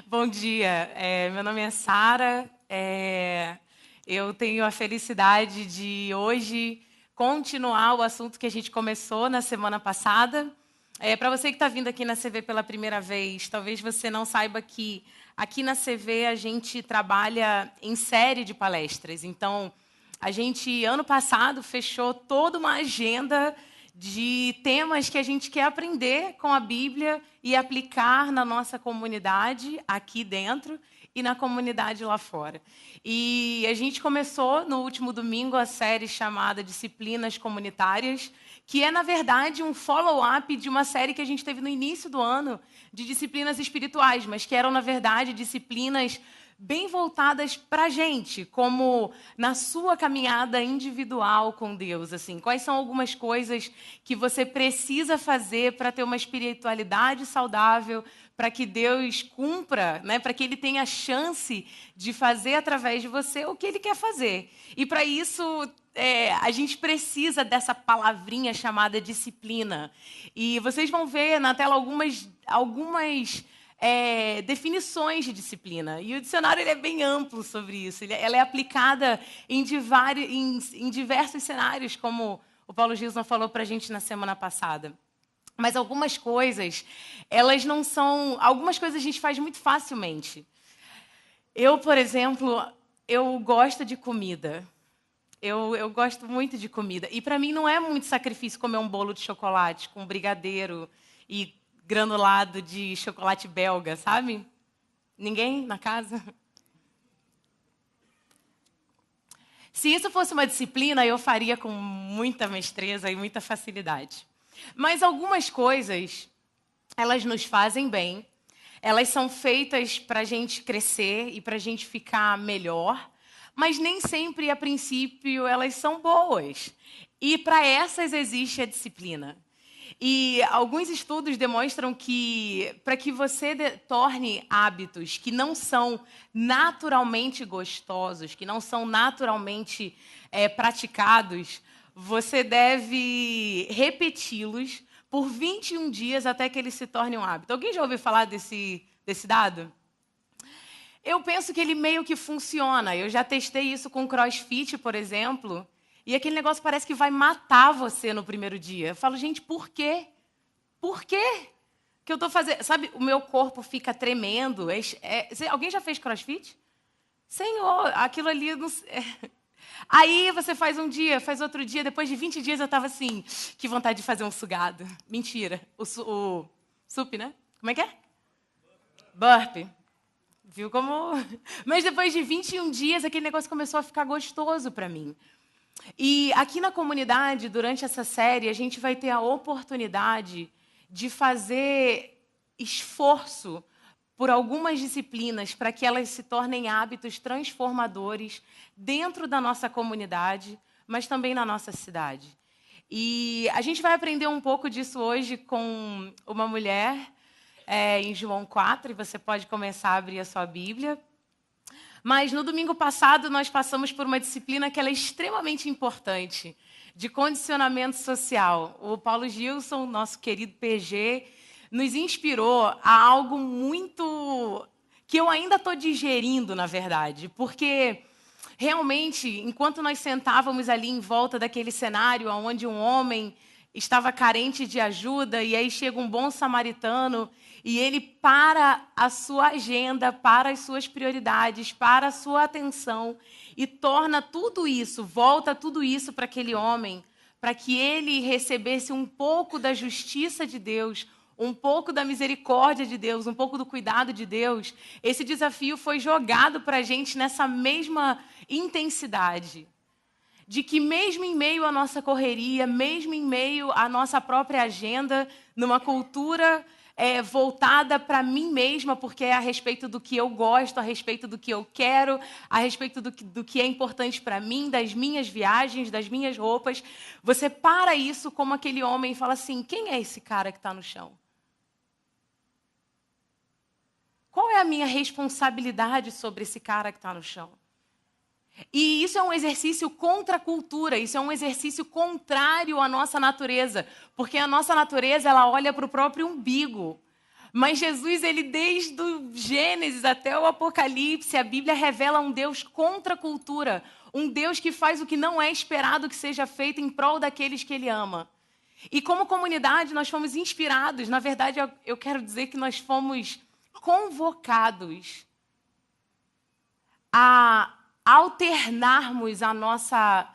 Bom dia, meu nome é Sara. Eu tenho a felicidade de hoje continuar o assunto que a gente começou na semana passada. Para você que está vindo aqui na CV pela primeira vez, talvez você não saiba que aqui na CV a gente trabalha em série de palestras. Então, a gente, ano passado, fechou toda uma agenda de temas que a gente quer aprender com a Bíblia e aplicar na nossa comunidade aqui dentro e na comunidade lá fora. E a gente começou no último domingo a série chamada Disciplinas Comunitárias, que é, na verdade, um follow-up de uma série que a gente teve no início do ano de disciplinas espirituais, mas que eram, na verdade, disciplinas bem voltadas para a gente, como na sua caminhada individual com Deus. Assim, quais são algumas coisas que você precisa fazer para ter uma espiritualidade saudável, para que Deus cumpra, né, para que Ele tenha a chance de fazer através de você o que Ele quer fazer. E para isso, a gente precisa dessa palavrinha chamada disciplina. E vocês vão ver na tela algumas definições de disciplina. E o dicionário ele é bem amplo sobre isso. Ela é aplicada em diversos cenários, como o Paulo Gilson falou para a gente na semana passada. Mas algumas coisas, elas não são... Algumas coisas a gente faz muito facilmente. Eu, por exemplo, eu gosto de comida. Eu gosto muito de comida. E para mim não é muito sacrifício comer um bolo de chocolate com brigadeiro e granulado de chocolate belga, sabe? Ninguém na casa? Se isso fosse uma disciplina, eu faria com muita mestreza e muita facilidade. Mas algumas coisas, elas nos fazem bem, elas são feitas para a gente crescer e para a gente ficar melhor, mas nem sempre, a princípio, elas são boas. E para essas existe a disciplina. E alguns estudos demonstram que, para que você torne hábitos que não são naturalmente gostosos, que não são naturalmente praticados, você deve repeti-los por 21 dias até que eles se tornem um hábito. Alguém já ouviu falar desse dado? Eu penso que ele meio que funciona. Eu já testei isso com CrossFit, por exemplo, e aquele negócio parece que vai matar você no primeiro dia. Eu falo, gente, por quê? Por quê que eu estou fazendo? Sabe, o meu corpo fica tremendo. Alguém já fez CrossFit? Senhor, aquilo ali... Não... Aí você faz um dia, faz outro dia, depois de 20 dias eu estava assim, que vontade de fazer um sugado. Mentira. O sup, né? Como é que é? Burpee. Viu como... Mas depois de 21 dias, aquele negócio começou a ficar gostoso para mim. E aqui na comunidade, durante essa série, a gente vai ter a oportunidade de fazer esforço por algumas disciplinas para que elas se tornem hábitos transformadores dentro da nossa comunidade, mas também na nossa cidade. E a gente vai aprender um pouco disso hoje com uma mulher em João 4, e você pode começar a abrir a sua Bíblia. Mas no domingo passado nós passamos por uma disciplina que ela é extremamente importante, de condicionamento social. O Paulo Gilson, nosso querido PG, nos inspirou a algo muito... que eu ainda estou digerindo, na verdade, porque realmente, enquanto nós sentávamos ali em volta daquele cenário onde um homem estava carente de ajuda, e aí chega um bom samaritano e ele para a sua agenda, para as suas prioridades, para a sua atenção e torna tudo isso, volta tudo isso para aquele homem, para que ele recebesse um pouco da justiça de Deus, um pouco da misericórdia de Deus, um pouco do cuidado de Deus. Esse desafio foi jogado para a gente nessa mesma intensidade. De que mesmo em meio à nossa correria, mesmo em meio à nossa própria agenda, numa cultura voltada para mim mesma, porque é a respeito do que eu gosto, a respeito do que eu quero, a respeito do que é importante para mim, das minhas viagens, das minhas roupas, você para isso como aquele homem e fala assim, quem é esse cara que está no chão? Qual é a minha responsabilidade sobre esse cara que está no chão? E isso é um exercício contra a cultura, isso é um exercício contrário à nossa natureza, porque a nossa natureza ela olha para o próprio umbigo. Mas Jesus, ele desde o Gênesis até o Apocalipse, a Bíblia revela um Deus contra a cultura, um Deus que faz o que não é esperado que seja feito em prol daqueles que ele ama. E como comunidade, nós fomos inspirados, na verdade, eu quero dizer que nós fomos convocados a alternarmos a nossa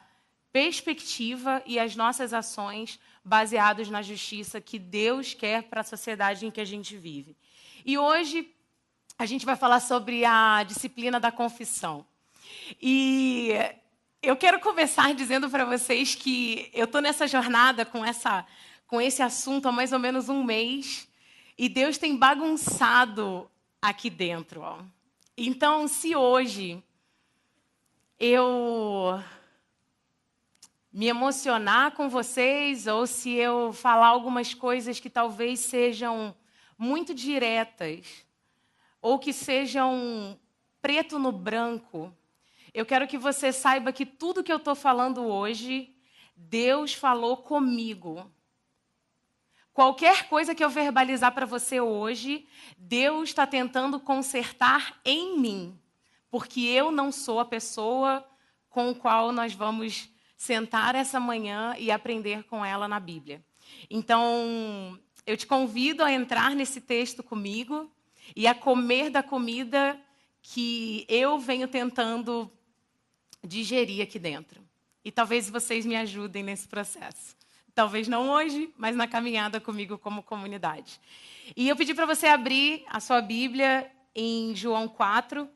perspectiva e as nossas ações baseados na justiça que Deus quer para a sociedade em que a gente vive. E hoje a gente vai falar sobre a disciplina da confissão. E eu quero começar dizendo para vocês que eu estou nessa jornada com esse assunto há mais ou menos um mês e Deus tem bagunçado aqui dentro. Ó. Então, se hoje eu me emocionar com vocês ou se eu falar algumas coisas que talvez sejam muito diretas ou que sejam preto no branco, eu quero que você saiba que tudo que eu estou falando hoje, Deus falou comigo. Qualquer coisa que eu verbalizar para você hoje, Deus está tentando consertar em mim, porque eu não sou a pessoa com a qual nós vamos sentar essa manhã e aprender com ela na Bíblia. Então, eu te convido a entrar nesse texto comigo e a comer da comida que eu venho tentando digerir aqui dentro. E talvez vocês me ajudem nesse processo. Talvez não hoje, mas na caminhada comigo como comunidade. E eu pedi para você abrir a sua Bíblia em João 4,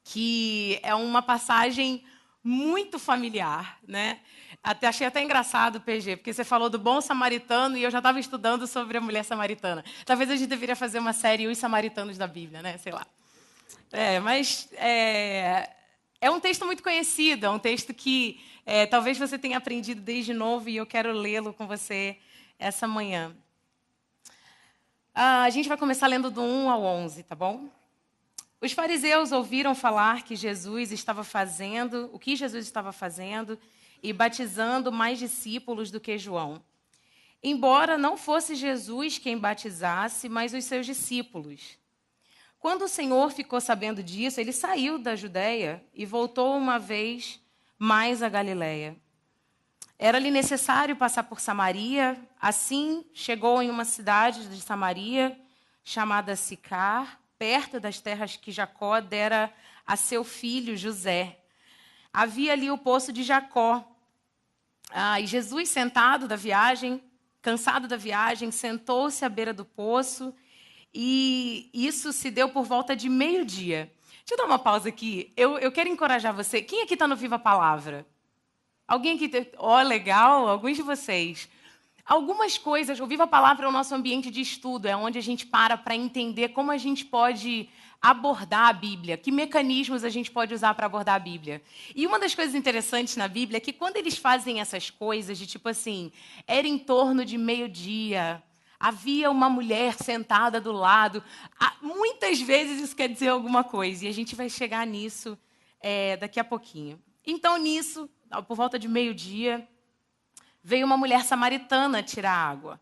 que é uma passagem muito familiar, né? Achei até engraçado, PG, porque você falou do bom samaritano e eu já estava estudando sobre a mulher samaritana. Talvez a gente deveria fazer uma série Os Samaritanos da Bíblia, né? Sei lá. Mas é um texto muito conhecido, é um texto que talvez você tenha aprendido desde novo e eu quero lê-lo com você essa manhã. A gente vai começar lendo do 1 ao 11, tá bom? Os fariseus ouviram falar que Jesus estava fazendo, o que Jesus estava fazendo e batizando mais discípulos do que João. Embora não fosse Jesus quem batizasse, mas os seus discípulos. Quando o Senhor ficou sabendo disso, ele saiu da Judéia e voltou uma vez mais à Galiléia. Era-lhe necessário passar por Samaria, assim chegou em uma cidade de Samaria, chamada Sicar, perto das terras que Jacó dera a seu filho José. Havia ali o poço de Jacó. E Jesus, cansado da viagem, sentou-se à beira do poço, e isso se deu por volta de meio-dia. Deixa eu dar uma pausa aqui. Eu quero encorajar você. Quem aqui está no Viva a Palavra? Alguém aqui? Legal, alguns de vocês. Algumas coisas, o Viva a Palavra é o nosso ambiente de estudo, é onde a gente para entender como a gente pode abordar a Bíblia, que mecanismos a gente pode usar para abordar a Bíblia. E uma das coisas interessantes na Bíblia é que quando eles fazem essas coisas, de tipo assim, era em torno de meio-dia, havia uma mulher sentada do lado, muitas vezes isso quer dizer alguma coisa, e a gente vai chegar nisso daqui a pouquinho. Então, nisso, por volta de meio-dia, veio uma mulher samaritana tirar água.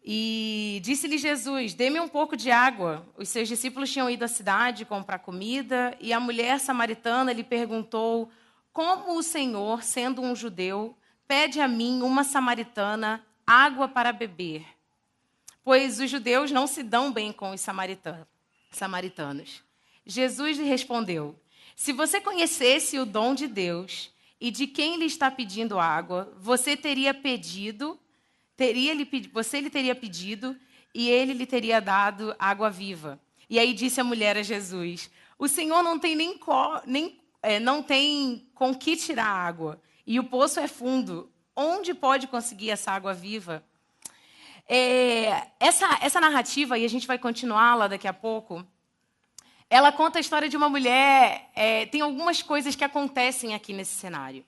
E disse-lhe Jesus, dê-me um pouco de água. Os seus discípulos tinham ido à cidade comprar comida, e a mulher samaritana lhe perguntou como o Senhor, sendo um judeu, pede a mim, uma samaritana, água para beber. Pois os judeus não se dão bem com os samaritanos. Jesus lhe respondeu, se você conhecesse o dom de Deus e de quem lhe está pedindo água, você lhe teria pedido e ele lhe teria dado água viva. E aí disse a mulher a Jesus, o Senhor não tem não tem com que tirar água, e o poço é fundo. Onde pode conseguir essa água viva? Essa narrativa, e a gente vai continuá-la daqui a pouco, ela conta a história de uma mulher. Tem algumas coisas que acontecem aqui nesse cenário.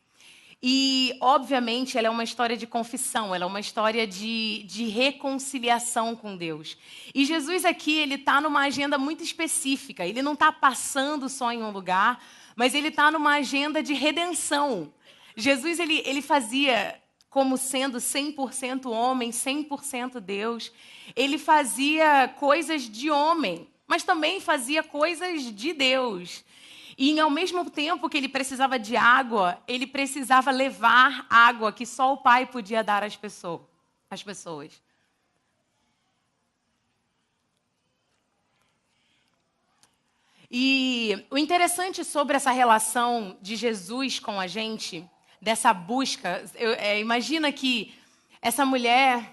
E, obviamente, ela é uma história de confissão, ela é uma história de reconciliação com Deus. E Jesus aqui, ele está numa agenda muito específica. Ele não está passando só em um lugar, mas ele está numa agenda de redenção. Jesus, ele fazia como sendo 100% homem, 100% Deus. Ele fazia coisas de homem, mas também fazia coisas de Deus. E ao mesmo tempo que ele precisava de água, ele precisava levar água que só o Pai podia dar às pessoas. E o interessante sobre essa relação de Jesus com a gente, dessa busca, imagina que essa mulher,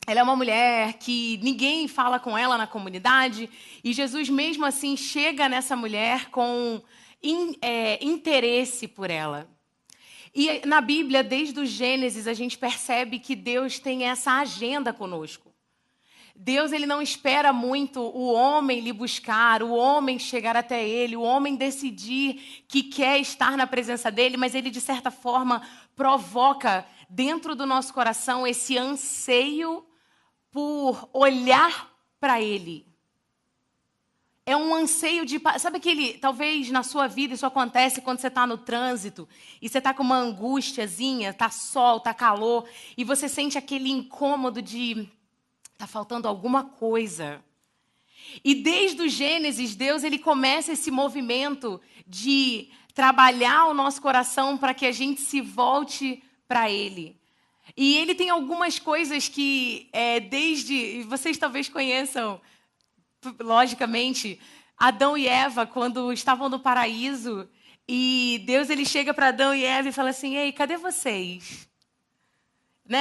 ela é uma mulher que ninguém fala com ela na comunidade, e Jesus mesmo assim chega nessa mulher com interesse por ela. E na Bíblia, desde o Gênesis, a gente percebe que Deus tem essa agenda conosco. Deus, ele não espera muito o homem lhe buscar, o homem chegar até ele, o homem decidir que quer estar na presença dele, mas ele, de certa forma, provoca dentro do nosso coração esse anseio por olhar para ele. É um anseio de... Sabe aquele... Talvez na sua vida isso acontece quando você está no trânsito e você está com uma angústiazinha, está sol, está calor, e você sente aquele incômodo de... Está faltando alguma coisa. E desde o Gênesis, Deus ele começa esse movimento de trabalhar o nosso coração para que a gente se volte para Ele. E Ele tem algumas coisas que, vocês talvez conheçam, logicamente, Adão e Eva, quando estavam no paraíso, e Deus ele chega para Adão e Eva e fala assim, ei, cadê vocês?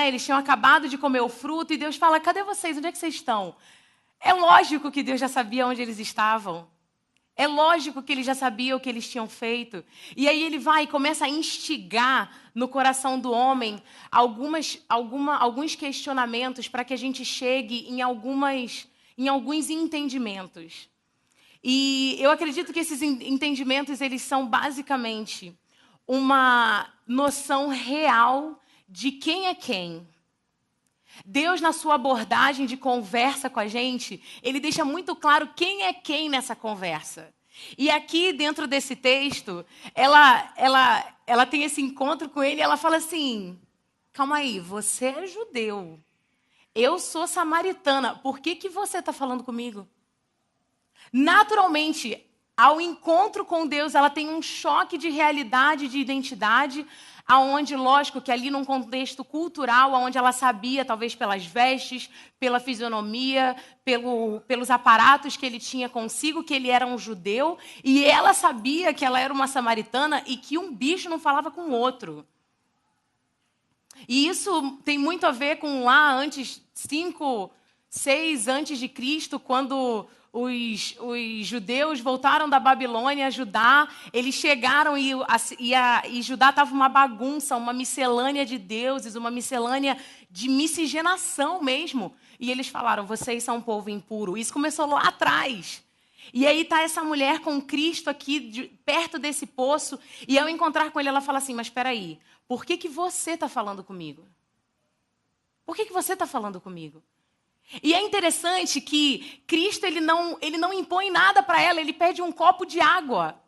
Eles tinham acabado de comer o fruto e Deus fala, cadê vocês? Onde é que vocês estão? É lógico que Deus já sabia onde eles estavam. É lógico que ele já sabia o que eles tinham feito. E aí ele vai e começa a instigar no coração do homem alguns questionamentos para que a gente chegue em alguns entendimentos. E eu acredito que esses entendimentos eles são basicamente uma noção real de quem é quem. Deus, na sua abordagem de conversa com a gente, ele deixa muito claro quem é quem nessa conversa. E aqui, dentro desse texto, ela tem esse encontro com ele e ela fala assim, calma aí, você é judeu, eu sou samaritana, por que você está falando comigo? Naturalmente, ao encontro com Deus, ela tem um choque de realidade, de identidade, aonde, lógico, que ali num contexto cultural, onde ela sabia, talvez pelas vestes, pela fisionomia, pelos aparatos que ele tinha consigo, que ele era um judeu, e ela sabia que ela era uma samaritana e que um bicho não falava com o outro. E isso tem muito a ver com lá antes, 5, 6 antes de Cristo, quando os judeus voltaram da Babilônia a Judá, eles chegaram e Judá estava uma bagunça, uma miscelânea de deuses, uma miscelânea de miscigenação mesmo. E eles falaram, vocês são um povo impuro. Isso começou lá atrás. E aí está essa mulher com Cristo aqui, perto desse poço, e ao encontrar com ele, ela fala assim, mas espera aí, por que você está falando comigo? Por que você está falando comigo? E é interessante que Cristo ele não impõe nada para ela, ele pede um copo de água.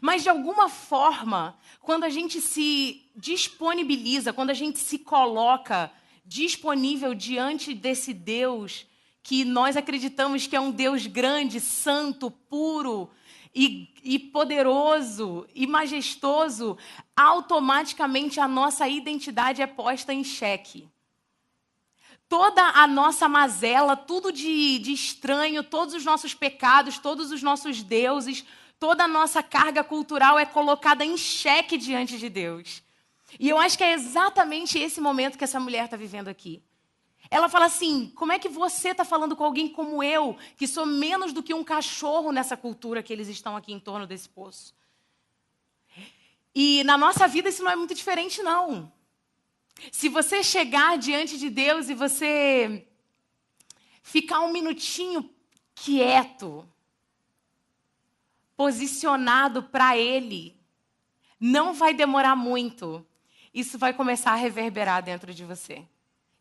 Mas, de alguma forma, quando a gente se disponibiliza, quando a gente se coloca disponível diante desse Deus, que nós acreditamos que é um Deus grande, santo, puro e poderoso e majestoso, automaticamente a nossa identidade é posta em xeque. Toda a nossa mazela, tudo de estranho, todos os nossos pecados, todos os nossos deuses, toda a nossa carga cultural é colocada em xeque diante de Deus. E eu acho que é exatamente esse momento que essa mulher está vivendo aqui. Ela fala assim, como é que você está falando com alguém como eu, que sou menos do que um cachorro nessa cultura que eles estão aqui em torno desse poço? E na nossa vida isso não é muito diferente, não. Se você chegar diante de Deus e você ficar um minutinho quieto, posicionado para Ele, não vai demorar muito. Isso vai começar a reverberar dentro de você.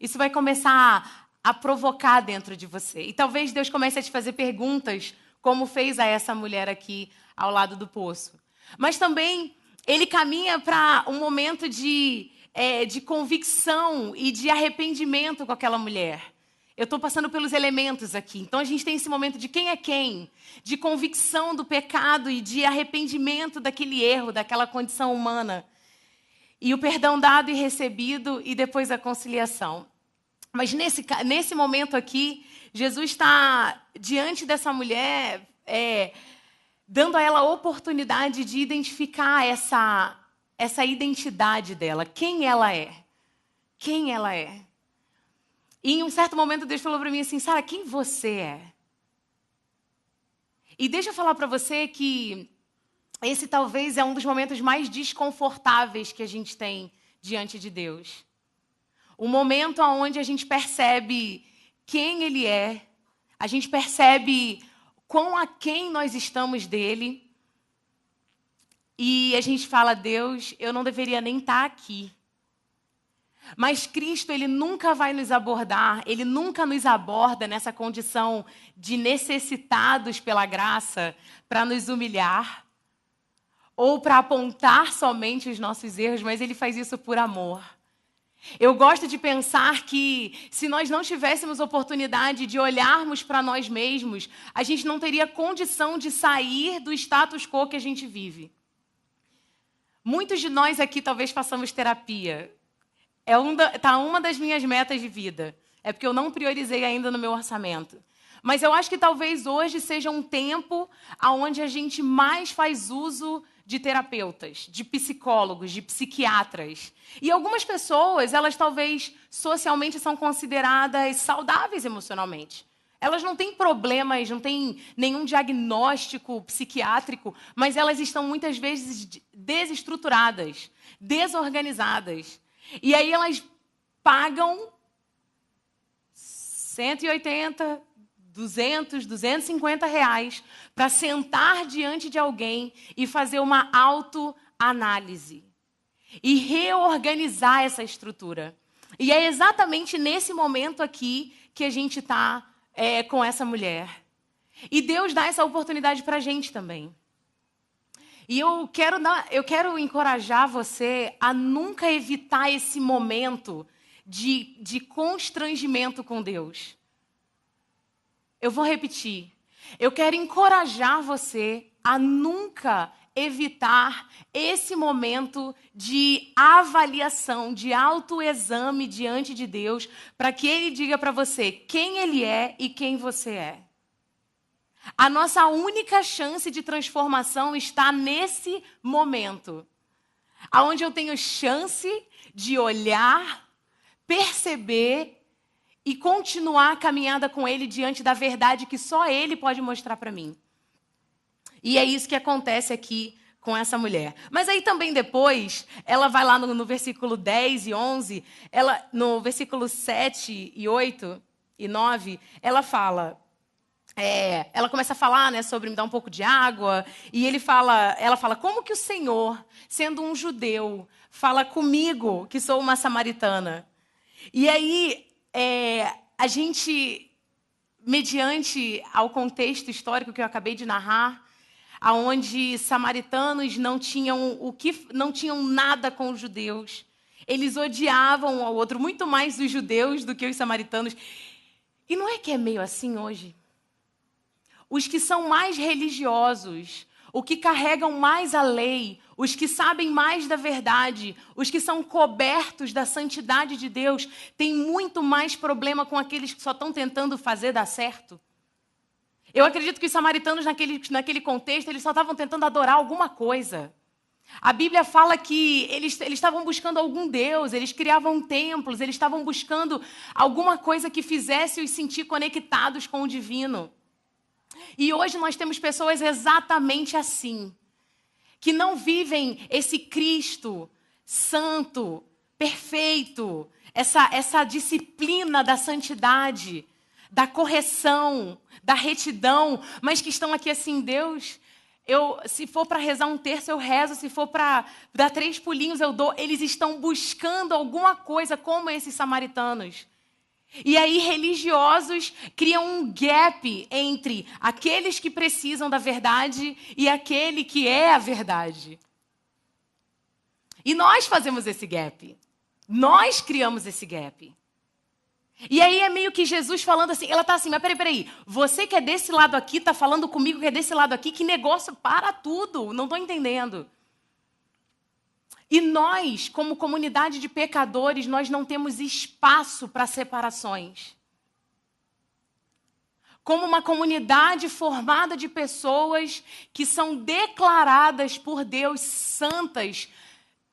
Isso vai começar a provocar dentro de você. E talvez Deus comece a te fazer perguntas, como fez a essa mulher aqui ao lado do poço. Mas também Ele caminha para um momento de de convicção e de arrependimento com aquela mulher. Eu estou passando pelos elementos aqui. Então, a gente tem esse momento de quem é quem, de convicção do pecado e de arrependimento daquele erro, daquela condição humana. E o perdão dado e recebido e depois a conciliação. Mas nesse momento aqui, Jesus está diante dessa mulher, dando a ela a oportunidade de identificar essa identidade dela, quem ela é. Quem ela é. E em um certo momento Deus falou para mim assim, Sara, quem você é? E deixa eu falar para você que esse talvez é um dos momentos mais desconfortáveis que a gente tem diante de Deus. Um momento onde a gente percebe quem Ele é, a gente percebe quão aquém nós estamos dEle, e a gente fala, Deus, eu não deveria nem estar aqui. Mas Cristo, Ele nunca vai nos abordar, Ele nunca nos aborda nessa condição de necessitados pela graça para nos humilhar ou para apontar somente os nossos erros, mas Ele faz isso por amor. Eu gosto de pensar que se nós não tivéssemos oportunidade de olharmos para nós mesmos, a gente não teria condição de sair do status quo que a gente vive. Muitos de nós aqui talvez façamos terapia. Tá uma das minhas metas de vida. É porque eu não priorizei ainda no meu orçamento. Mas eu acho que talvez hoje seja um tempo onde a gente mais faz uso de terapeutas, de psicólogos, de psiquiatras. E algumas pessoas, elas talvez socialmente são consideradas saudáveis emocionalmente. Elas não têm problemas, não têm nenhum diagnóstico psiquiátrico, mas elas estão muitas vezes desestruturadas, desorganizadas. E aí elas pagam 180, 200, 250 reais para sentar diante de alguém e fazer uma autoanálise e reorganizar essa estrutura. E é exatamente nesse momento aqui que a gente está com essa mulher. E Deus dá essa oportunidade para a gente também. E eu quero encorajar você a nunca evitar esse momento de constrangimento com Deus. Eu vou repetir. Eu quero encorajar você a nunca evitar esse momento de avaliação, de autoexame diante de Deus, para que Ele diga para você quem Ele é e quem você é. A nossa única chance de transformação está nesse momento, onde eu tenho chance de olhar, perceber e continuar a caminhada com Ele diante da verdade que só Ele pode mostrar para mim. E é isso que acontece aqui com essa mulher. Mas aí também depois, ela vai lá no versículo 10 e 11, no versículo 7 e 8 e 9, ela fala... ela começa a falar, né, sobre me dar um pouco de água, e ela fala, como que o Senhor, sendo um judeu, fala comigo, que sou uma samaritana? E aí, a gente, mediante ao contexto histórico que eu acabei de narrar, onde samaritanos não tinham nada com os judeus, eles odiavam um ao outro, muito mais os judeus do que os samaritanos. E não é que é meio assim hoje? Os que são mais religiosos, os que carregam mais a lei, os que sabem mais da verdade, os que são cobertos da santidade de Deus, têm muito mais problema com aqueles que só estão tentando fazer dar certo. Eu acredito que os samaritanos, naquele contexto, eles só estavam tentando adorar alguma coisa. A Bíblia fala que eles estavam buscando algum Deus, eles criavam templos, eles estavam buscando alguma coisa que fizesse os sentir conectados com o divino. E hoje nós temos pessoas exatamente assim, que não vivem esse Cristo santo, perfeito, essa disciplina da santidade, da correção, da retidão, mas que estão aqui assim, Deus, se for para rezar um terço, eu rezo, se for para dar 3 pulinhos, eu dou. Eles estão buscando alguma coisa como esses samaritanos. E aí religiosos criam um gap entre aqueles que precisam da verdade e aquele que é a verdade. E nós fazemos esse gap. Nós criamos esse gap. E aí é meio que Jesus falando assim, ela tá assim, mas peraí, você que é desse lado aqui, tá falando comigo que é desse lado aqui, que negócio, para tudo, não tô entendendo. E nós, como comunidade de pecadores, nós não temos espaço para separações. Como uma comunidade formada de pessoas que são declaradas por Deus santas,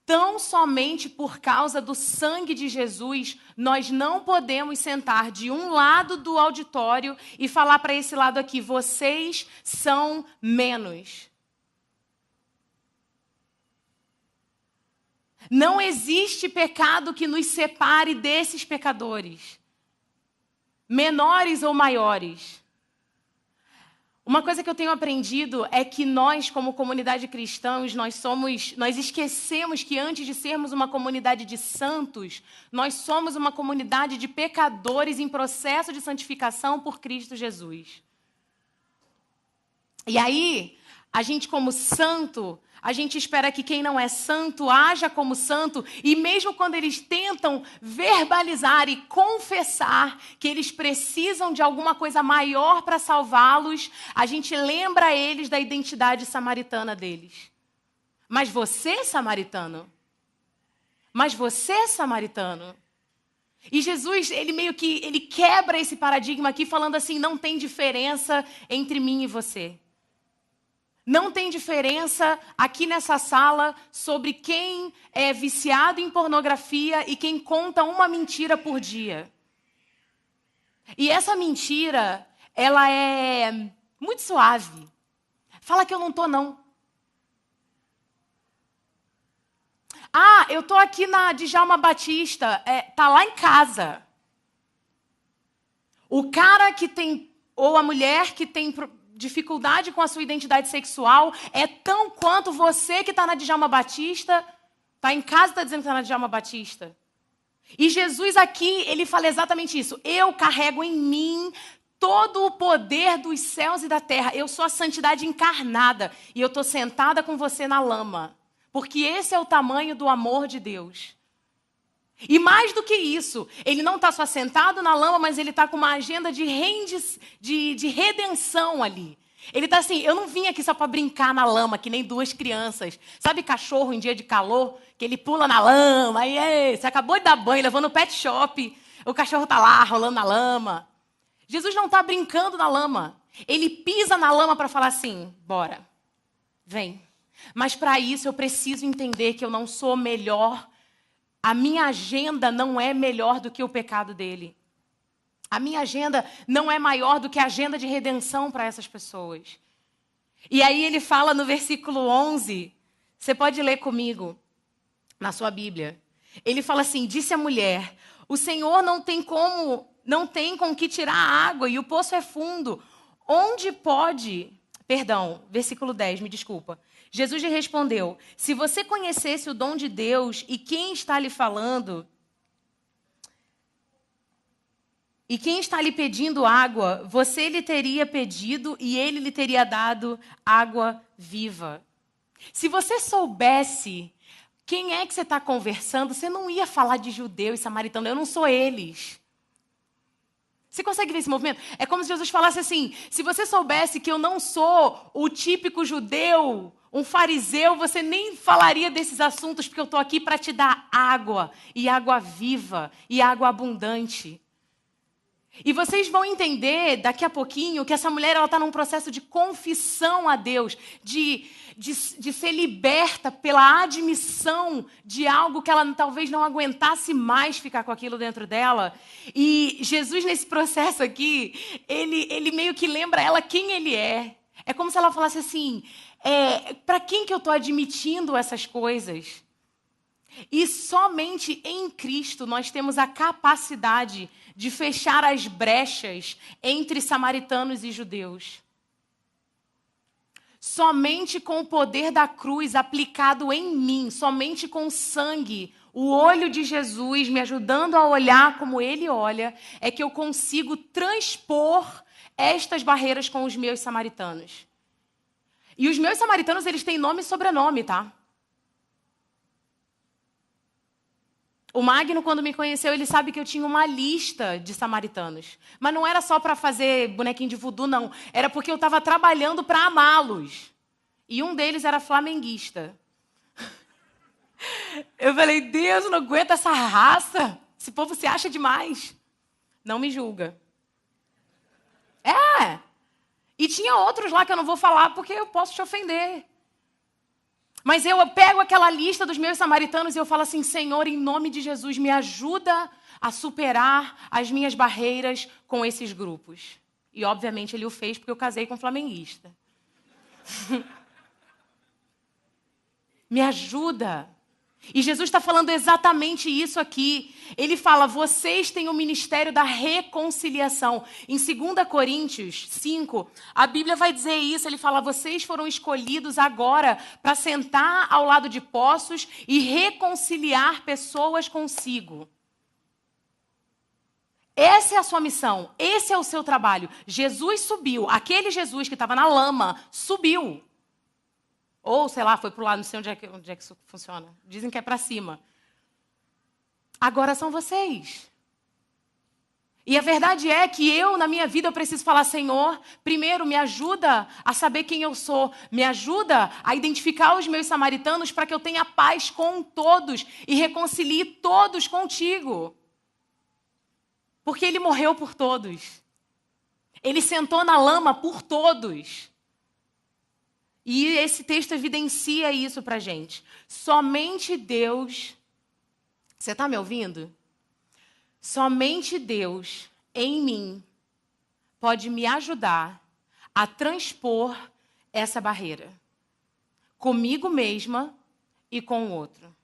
tão somente por causa do sangue de Jesus, nós não podemos sentar de um lado do auditório e falar para esse lado aqui, vocês são menos. Não existe pecado que nos separe desses pecadores, menores ou maiores. Uma coisa que eu tenho aprendido é que nós, como comunidade cristãos, nós esquecemos que antes de sermos uma comunidade de santos, nós somos uma comunidade de pecadores em processo de santificação por Cristo Jesus. E aí, a gente como santo, a gente espera que quem não é santo haja como santo, e mesmo quando eles tentam verbalizar e confessar que eles precisam de alguma coisa maior para salvá-los, a gente lembra eles da identidade samaritana deles. Mas você, samaritano? Mas você, samaritano? E Jesus, ele quebra esse paradigma aqui, falando assim, não tem diferença entre mim e você. Não tem diferença aqui nessa sala sobre quem é viciado em pornografia e quem conta uma mentira por dia. E essa mentira, ela é muito suave. Fala que eu não tô, não. Ah, eu tô aqui na Djalma Batista, tá lá em casa. O cara que tem, ou a mulher que tem dificuldade com a sua identidade sexual é tão quanto você que está na Djalma Batista, está em casa e está dizendo que está na Djalma Batista. E Jesus aqui, ele fala exatamente isso. Eu carrego em mim todo o poder dos céus e da terra. Eu sou a santidade encarnada e eu estou sentada com você na lama. Porque esse é o tamanho do amor de Deus. E mais do que isso, ele não está só sentado na lama, mas ele está com uma agenda de redenção ali. Ele está assim, eu não vim aqui só para brincar na lama, que nem duas crianças. Sabe cachorro em dia de calor, que ele pula na lama, aí você acabou de dar banho, levou no pet shop, o cachorro está lá, rolando na lama. Jesus não está brincando na lama. Ele pisa na lama para falar assim, bora, vem. Mas para isso eu preciso entender que eu não sou melhor. A minha agenda não é melhor do que o pecado dele. A minha agenda não é maior do que a agenda de redenção para essas pessoas. E aí ele fala no versículo 11, você pode ler comigo na sua Bíblia. Ele fala assim, disse a mulher, o Senhor não tem com que tirar a água e o poço é fundo. Onde pode... Perdão, versículo 10, me desculpa. Jesus lhe respondeu, se você conhecesse o dom de Deus e quem está lhe falando, e quem está lhe pedindo água, você lhe teria pedido e ele lhe teria dado água viva. Se você soubesse quem é que você está conversando, você não ia falar de judeu e samaritano, eu não sou eles. Você consegue ver esse movimento? É como se Jesus falasse assim, se você soubesse que eu não sou o típico judeu, um fariseu, você nem falaria desses assuntos, porque eu estou aqui para te dar água, e água viva, e água abundante. E vocês vão entender daqui a pouquinho que essa mulher está num processo de confissão a Deus, de ser liberta pela admissão de algo que ela talvez não aguentasse mais ficar com aquilo dentro dela. E Jesus, nesse processo aqui, ele meio que lembra ela quem ele é. É como se ela falasse assim, para quem que eu estou admitindo essas coisas? E somente em Cristo nós temos a capacidade de fechar as brechas entre samaritanos e judeus. Somente com o poder da cruz aplicado em mim, somente com o sangue, o olho de Jesus me ajudando a olhar como ele olha, é que eu consigo transpor estas barreiras com os meus samaritanos. E os meus samaritanos, eles têm nome e sobrenome, tá? O Magno, quando me conheceu, ele sabe que eu tinha uma lista de samaritanos. Mas não era só para fazer bonequinho de voodoo, não. Era porque eu estava trabalhando para amá-los. E um deles era flamenguista. Eu falei, Deus, eu não aguento essa raça. Esse povo se acha demais. Não me julga. É. E tinha outros lá que eu não vou falar porque eu posso te ofender. Mas eu pego aquela lista dos meus samaritanos e eu falo assim, Senhor, em nome de Jesus, me ajuda a superar as minhas barreiras com esses grupos. E, obviamente, ele o fez porque eu casei com um flamenguista. Me ajuda. E Jesus está falando exatamente isso aqui. Ele fala, vocês têm o ministério da reconciliação. Em 2 Coríntios 5, a Bíblia vai dizer isso. Ele fala, vocês foram escolhidos agora para sentar ao lado de poços e reconciliar pessoas consigo. Essa é a sua missão, esse é o seu trabalho. Jesus subiu, aquele Jesus que estava na lama, subiu. Ou, sei lá, foi para o lado, não sei onde é que isso funciona. Dizem que é para cima. Agora são vocês. E a verdade é que eu, na minha vida, eu preciso falar, Senhor, primeiro, me ajuda a saber quem eu sou. Me ajuda a identificar os meus samaritanos para que eu tenha paz com todos e reconcilie todos contigo. Porque Ele morreu por todos. Ele sentou na lama por todos. E esse texto evidencia isso pra gente. Somente Deus... Você está me ouvindo? Somente Deus, em mim, pode me ajudar a transpor essa barreira. Comigo mesma e com o outro.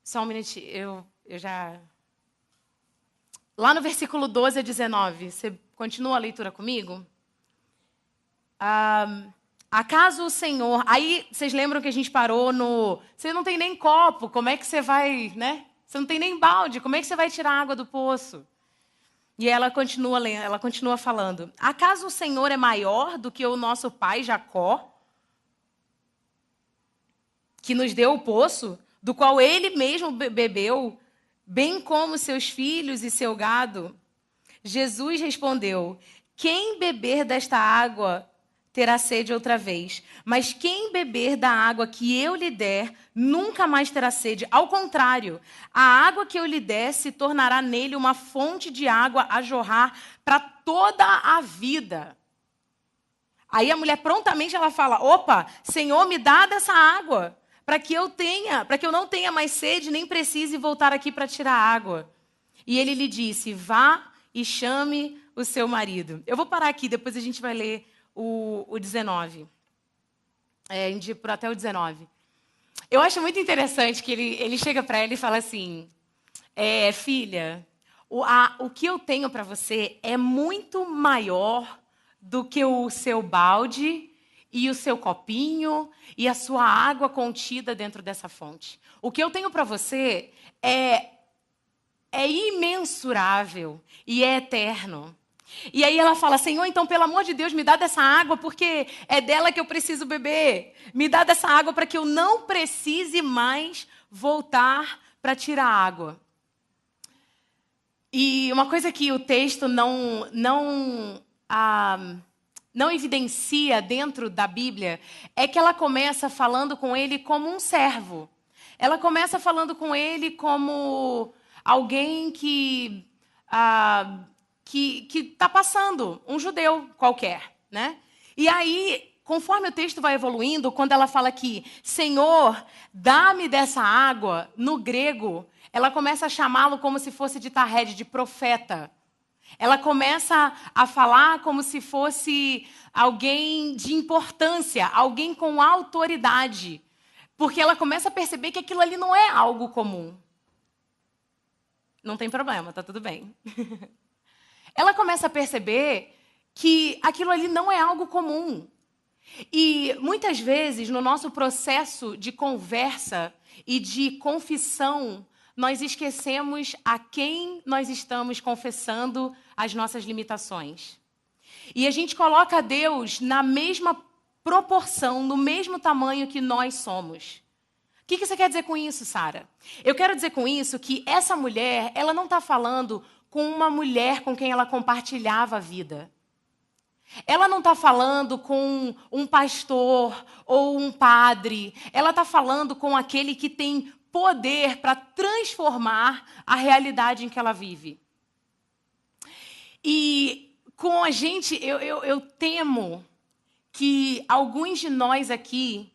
Só um minutinho, eu já... Lá no versículo 12 a 19, você continua a leitura comigo? Acaso o Senhor... Aí, vocês lembram que a gente parou no... Você não tem nem copo, como é que você vai, né? Você não tem nem balde, como é que você vai tirar água do poço? E ela continua falando. Acaso o Senhor é maior do que o nosso pai Jacó, que nos deu o poço, do qual ele mesmo bebeu, bem como seus filhos e seu gado? Jesus respondeu, quem beber desta água terá sede outra vez. Mas quem beber da água que eu lhe der, nunca mais terá sede. Ao contrário, a água que eu lhe der se tornará nele uma fonte de água a jorrar para toda a vida. Aí a mulher prontamente ela fala, opa, Senhor, me dá dessa água, para que eu não tenha mais sede, nem precise voltar aqui para tirar água. E ele lhe disse, vá e chame o seu marido. Eu vou parar aqui, depois a gente vai ler o 19. Até o 19. Eu acho muito interessante que ele chega para ela e fala assim, filha, o que eu tenho para você é muito maior do que o seu balde e o seu copinho e a sua água contida dentro dessa fonte. O que eu tenho para você é imensurável e é eterno. E aí ela fala, Senhor, então, pelo amor de Deus, me dá dessa água, porque é dela que eu preciso beber. Me dá dessa água para que eu não precise mais voltar para tirar água. E uma coisa que o texto não evidencia dentro da Bíblia é que ela começa falando com ele como um servo. Ela começa falando com ele como alguém que está passando, um judeu qualquer, né? E aí, conforme o texto vai evoluindo, quando ela fala aqui, Senhor, dá-me dessa água, no grego, ela começa a chamá-lo como se fosse de Tahed, de profeta. Ela começa a falar como se fosse alguém de importância, alguém com autoridade. Porque ela começa a perceber que aquilo ali não é algo comum. Não tem problema, tá tudo bem. Ela começa a perceber que aquilo ali não é algo comum. E muitas vezes, no nosso processo de conversa e de confissão, nós esquecemos a quem nós estamos confessando as nossas limitações. E a gente coloca Deus na mesma proporção, no mesmo tamanho que nós somos. O que você quer dizer com isso, Sara? Eu quero dizer com isso que essa mulher, ela não está falando com uma mulher com quem ela compartilhava a vida. Ela não está falando com um pastor ou um padre. Ela está falando com aquele que tem poder para transformar a realidade em que ela vive. E com a gente, eu temo que alguns de nós aqui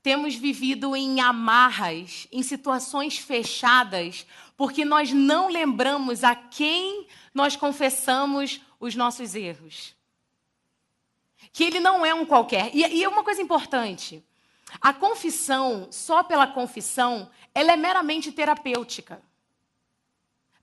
temos vivido em amarras, em situações fechadas, porque nós não lembramos a quem nós confessamos os nossos erros. Que ele não é um qualquer. E é uma coisa importante. A confissão, só pela confissão, ela é meramente terapêutica.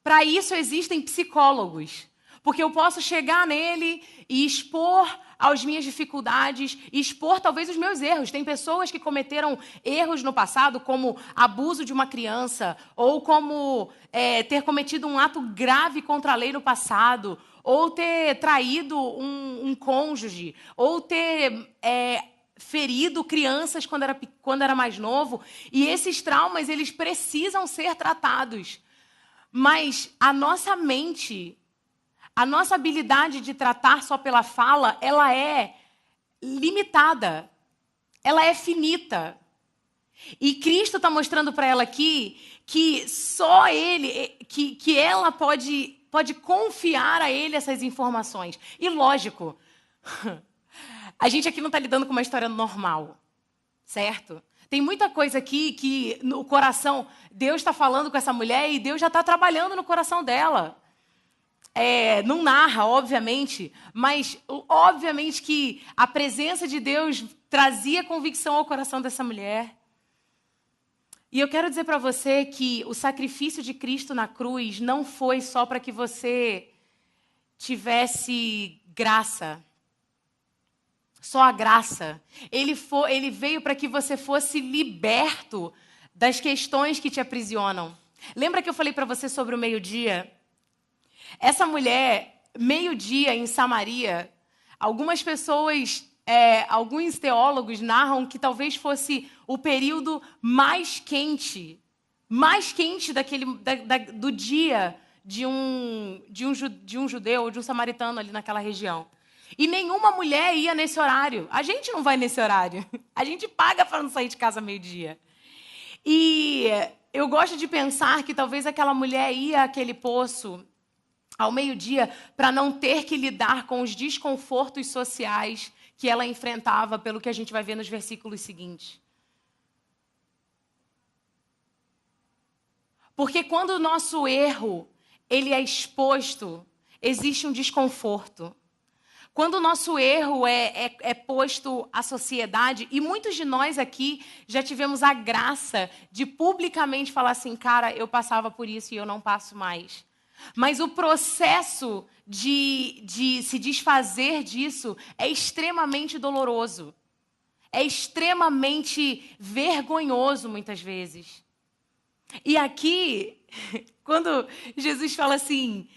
Para isso existem psicólogos. Porque eu posso chegar nele e expor as minhas dificuldades, e expor talvez os meus erros. Tem pessoas que cometeram erros no passado, como abuso de uma criança, ou como ter cometido um ato grave contra a lei no passado, ou ter traído um cônjuge, ou ter ferido crianças quando era mais novo. E esses traumas, eles precisam ser tratados. Mas a nossa mente, a nossa habilidade de tratar só pela fala, ela é limitada. Ela é finita. E Cristo está mostrando para ela aqui que só Ele, que ela pode confiar a Ele essas informações. E lógico, a gente aqui não está lidando com uma história normal, certo? Tem muita coisa aqui que no coração, Deus está falando com essa mulher e Deus já está trabalhando no coração dela. Não narra, obviamente, mas obviamente que a presença de Deus trazia convicção ao coração dessa mulher. E eu quero dizer para você que o sacrifício de Cristo na cruz não foi só para que você tivesse graça. Só a graça. Ele veio para que você fosse liberto das questões que te aprisionam. Lembra que eu falei para você sobre o meio-dia? Essa mulher, meio-dia em Samaria, algumas pessoas, alguns teólogos narram que talvez fosse o período mais quente do dia de um judeu ou de um samaritano ali naquela região. E nenhuma mulher ia nesse horário. A gente não vai nesse horário. A gente paga para não sair de casa meio-dia. E eu gosto de pensar que talvez aquela mulher ia àquele poço ao meio-dia para não ter que lidar com os desconfortos sociais que ela enfrentava, pelo que a gente vai ver nos versículos seguintes. Porque quando o nosso erro ele é exposto, existe um desconforto. Quando o nosso erro é posto à sociedade, e muitos de nós aqui já tivemos a graça de publicamente falar assim, cara, eu passava por isso e eu não passo mais. Mas o processo de se desfazer disso é extremamente doloroso. É extremamente vergonhoso, muitas vezes. E aqui, quando Jesus fala assim,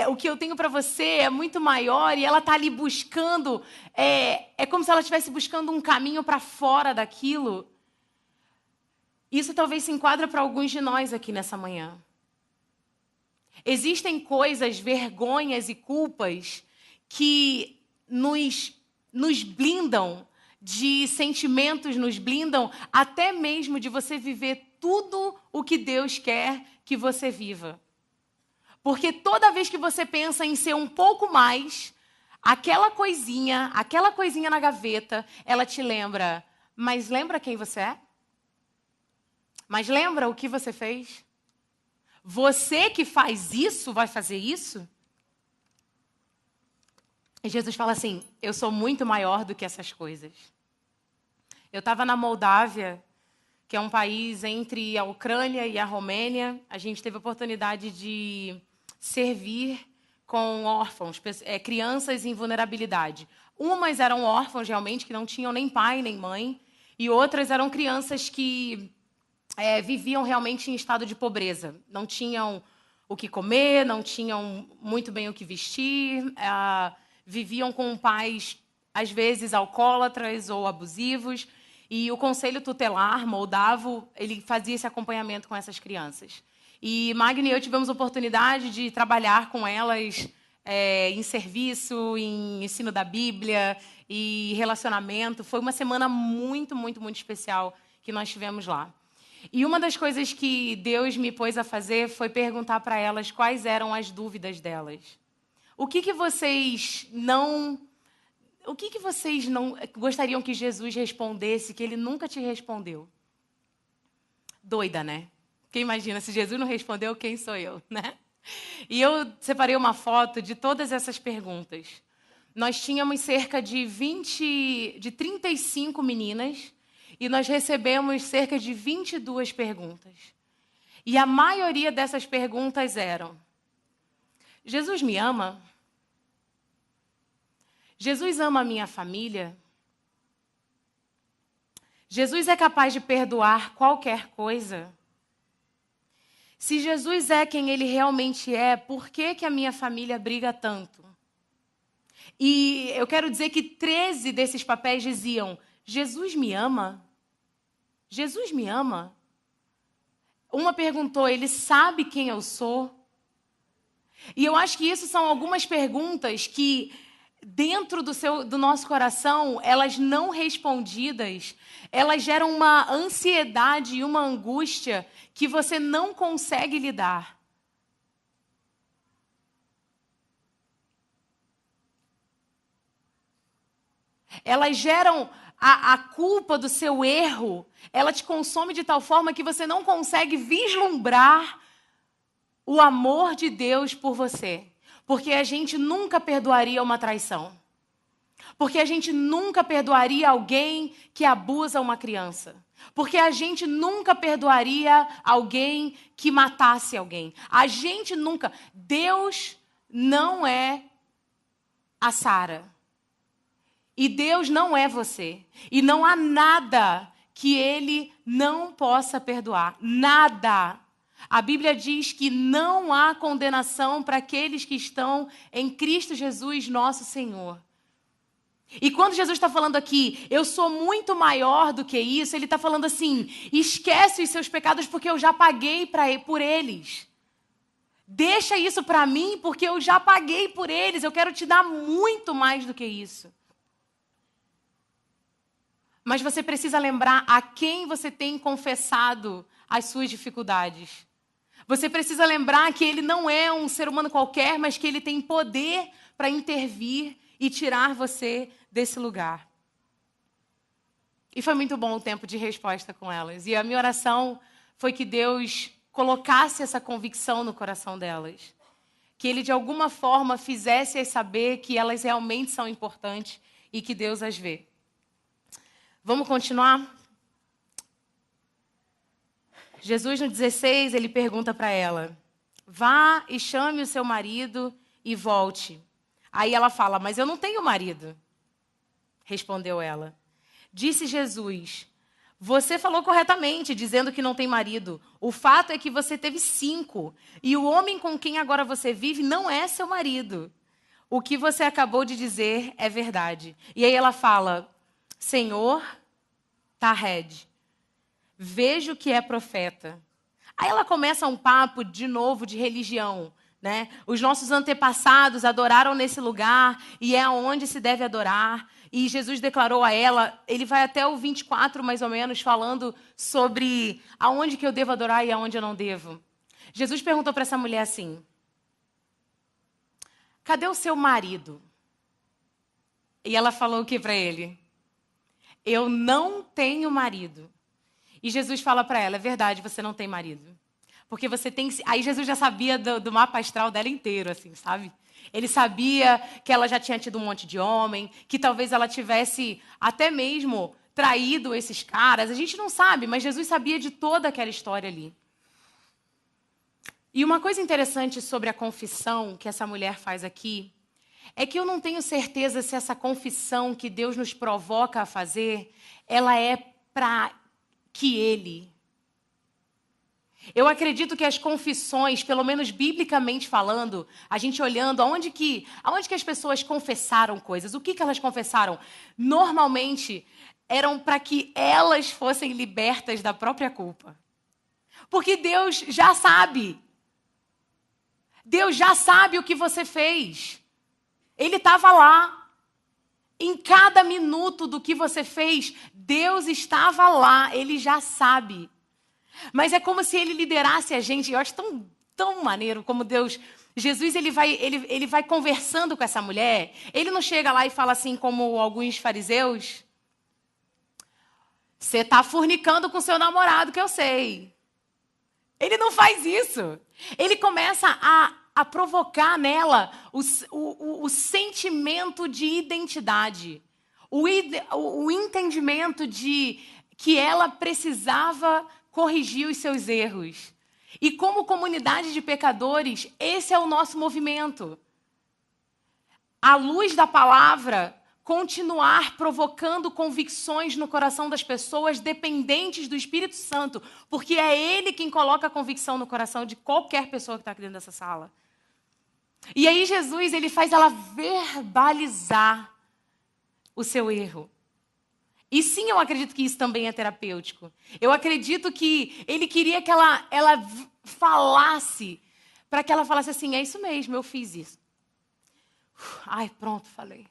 o que eu tenho para você é muito maior, e ela está ali buscando, é como se ela estivesse buscando um caminho para fora daquilo. Isso talvez se enquadra para alguns de nós aqui nessa manhã. Existem coisas, vergonhas e culpas que nos blindam de sentimentos, nos blindam até mesmo de você viver tudo o que Deus quer que você viva. Porque toda vez que você pensa em ser um pouco mais, aquela coisinha na gaveta, ela te lembra, mas lembra quem você é? Mas lembra o que você fez? Você que faz isso, vai fazer isso? E Jesus fala assim, eu sou muito maior do que essas coisas. Eu estava na Moldávia, que é um país entre a Ucrânia e a Romênia. A gente teve a oportunidade de servir com órfãos, crianças em vulnerabilidade. Umas eram órfãos realmente, que não tinham nem pai nem mãe, e outras eram crianças que viviam realmente em estado de pobreza. Não tinham o que comer, não tinham muito bem o que vestir, viviam com pais, às vezes, alcoólatras ou abusivos. e o conselho tutelar, Moldavo, ele fazia esse acompanhamento com essas crianças. E Magna e eu tivemos a oportunidade de trabalhar com elas em serviço, em ensino da Bíblia e relacionamento. Foi uma semana muito, muito, muito especial que nós tivemos lá. E uma das coisas que Deus me pôs a fazer foi perguntar para elas quais eram as dúvidas delas. O que vocês não gostariam que Jesus respondesse, que ele nunca te respondeu? Doida, né? Quem imagina, se Jesus não respondeu, quem sou eu, né? E eu separei uma foto de todas essas perguntas. Nós tínhamos cerca de 35 meninas e nós recebemos cerca de 22 perguntas. E a maioria dessas perguntas eram: Jesus me ama? Jesus ama a minha família? Jesus é capaz de perdoar qualquer coisa? Se Jesus é quem ele realmente é, por que a minha família briga tanto? E eu quero dizer que 13 desses papéis diziam: Jesus me ama? Jesus me ama? Uma perguntou: ele sabe quem eu sou? E eu acho que isso são algumas perguntas que, dentro do nosso coração, elas não respondidas, elas geram uma ansiedade e uma angústia que você não consegue lidar. Elas geram a culpa do seu erro, ela te consome de tal forma que você não consegue vislumbrar o amor de Deus por você. Porque a gente nunca perdoaria uma traição. Porque a gente nunca perdoaria alguém que abusa uma criança. Porque a gente nunca perdoaria alguém que matasse alguém. A gente nunca. Deus não é a Sara. E Deus não é você. E não há nada que ele não possa perdoar. Nada. A Bíblia diz que não há condenação para aqueles que estão em Cristo Jesus, nosso Senhor. E quando Jesus está falando aqui, eu sou muito maior do que isso, ele está falando assim: esquece os seus pecados porque eu já paguei por eles. Deixa isso para mim porque eu já paguei por eles. Eu quero te dar muito mais do que isso. Mas você precisa lembrar a quem você tem confessado as suas dificuldades. Você precisa lembrar que ele não é um ser humano qualquer, mas que ele tem poder para intervir e tirar você desse lugar. E foi muito bom o tempo de resposta com elas. E a minha oração foi que Deus colocasse essa convicção no coração delas. Que ele, de alguma forma, fizesse-as saber que elas realmente são importantes e que Deus as vê. Vamos continuar? Jesus, no 16, ele pergunta para ela: vá e chame o seu marido e volte. Aí ela fala: mas eu não tenho marido. Respondeu ela. Disse Jesus: você falou corretamente, dizendo que não tem marido. O fato é que você teve 5, e o homem com quem agora você vive não é seu marido. O que você acabou de dizer é verdade. E aí ela fala: Senhor, Tahed, vejo que é profeta. Aí ela começa um papo de novo de religião, né? Os nossos antepassados adoraram nesse lugar e é onde se deve adorar. E Jesus declarou a ela, ele vai até o 24 mais ou menos, falando sobre aonde que eu devo adorar e aonde eu não devo. Jesus perguntou para essa mulher assim: cadê o seu marido? E ela falou o que para ele? Eu não tenho marido. E Jesus fala para ela: é verdade, você não tem marido. Porque você tem... Aí Jesus já sabia do mapa astral dela inteiro, assim, sabe? Ele sabia que ela já tinha tido um monte de homem, que talvez ela tivesse até mesmo traído esses caras. A gente não sabe, mas Jesus sabia de toda aquela história ali. E uma coisa interessante sobre a confissão que essa mulher faz aqui é que eu não tenho certeza se essa confissão que Deus nos provoca a fazer, ela é para que Ele. Eu acredito que as confissões, pelo menos biblicamente falando, a gente olhando aonde que as pessoas confessaram coisas, o que elas confessaram? Normalmente, eram para que elas fossem libertas da própria culpa. Porque Deus já sabe. Deus já sabe o que você fez. Ele estava lá. Em cada minuto do que você fez, Deus estava lá. Ele já sabe. Mas é como se ele liderasse a gente. Eu acho tão maneiro como Deus... Jesus, ele vai conversando com essa mulher. Ele não chega lá e fala assim como alguns fariseus. Você está fornicando com seu namorado, que eu sei. Ele não faz isso. Ele começa a provocar nela o sentimento de identidade. O entendimento de que ela precisava corrigir os seus erros. E como comunidade de pecadores, esse é o nosso movimento. À luz da palavra, continuar provocando convicções no coração das pessoas dependentes do Espírito Santo, porque é Ele quem coloca a convicção no coração de qualquer pessoa que está aqui dentro dessa sala. E aí Jesus, ele faz ela verbalizar o seu erro. E sim, eu acredito que isso também é terapêutico. Eu acredito que ele queria que ela falasse, para que ela falasse assim, é isso mesmo, eu fiz isso. Ai, pronto, falei.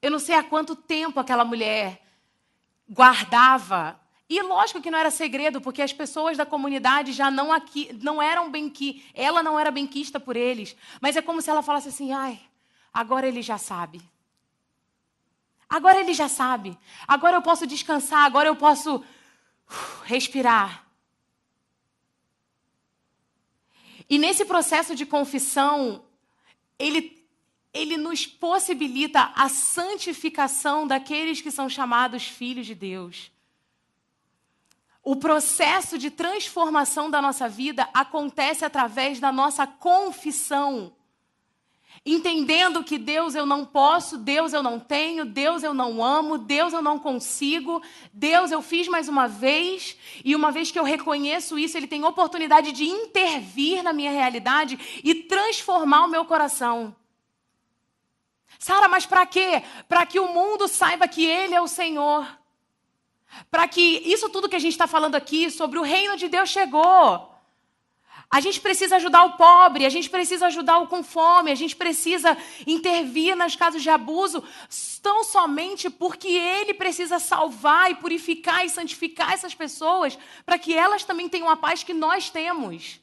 Eu não sei há quanto tempo aquela mulher guardava. E lógico que não era segredo, porque as pessoas da comunidade já não eram ela não era benquista por eles. Mas é como se ela falasse assim, ai, agora ele já sabe. Agora ele já sabe. Agora eu posso descansar, agora eu posso respirar. E nesse processo de confissão, ele nos possibilita a santificação daqueles que são chamados filhos de Deus. O processo de transformação da nossa vida acontece através da nossa confissão. Entendendo que Deus eu não posso, Deus eu não tenho, Deus eu não amo, Deus eu não consigo, Deus eu fiz mais uma vez, e uma vez que eu reconheço isso, Ele tem oportunidade de intervir na minha realidade e transformar o meu coração. Sara, mas para quê? Para que o mundo saiba que Ele é o Senhor. Para que isso tudo que a gente está falando aqui sobre o reino de Deus chegou. A gente precisa ajudar o pobre, a gente precisa ajudar o com fome, a gente precisa intervir nos casos de abuso, tão somente porque Ele precisa salvar e purificar e santificar essas pessoas para que elas também tenham a paz que nós temos.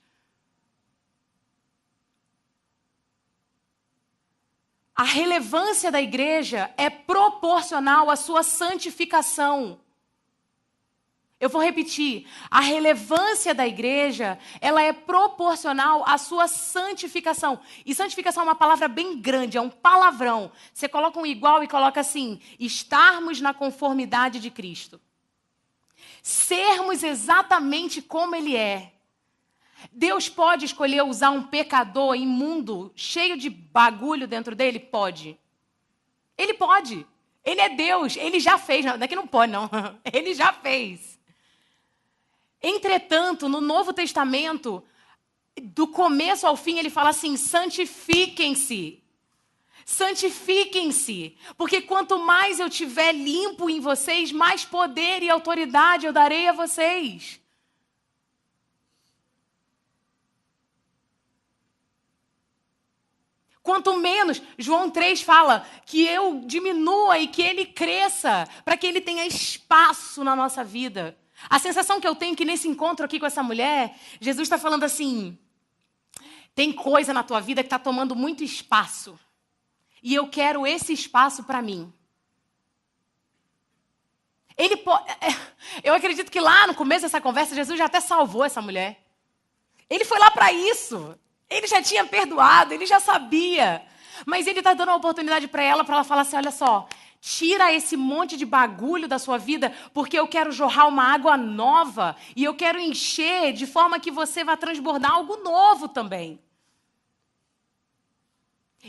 A relevância da igreja é proporcional à sua santificação. Eu vou repetir. A relevância da igreja, ela é proporcional à sua santificação. E santificação é uma palavra bem grande, é um palavrão. Você coloca um igual e coloca assim, estarmos na conformidade de Cristo. Sermos exatamente como Ele é. Deus pode escolher usar um pecador imundo, cheio de bagulho dentro dele? Pode. Ele pode. Ele é Deus. Ele já fez. Não é que não pode, não. Ele já fez. Entretanto, no Novo Testamento, do começo ao fim, ele fala assim, santifiquem-se. Santifiquem-se. Porque quanto mais eu tiver limpo em vocês, mais poder e autoridade eu darei a vocês. Quanto menos, João 3 fala que eu diminua e que ele cresça, para que ele tenha espaço na nossa vida. A sensação que eu tenho é que nesse encontro aqui com essa mulher, Jesus está falando assim, tem coisa na tua vida que está tomando muito espaço. E eu quero esse espaço para mim. Eu acredito que lá no começo dessa conversa, Jesus já até salvou essa mulher. Ele foi lá para isso. Ele já tinha perdoado, ele já sabia. Mas ele está dando uma oportunidade para ela falar assim, olha só, tira esse monte de bagulho da sua vida, porque eu quero jorrar uma água nova e eu quero encher de forma que você vá transbordar algo novo também.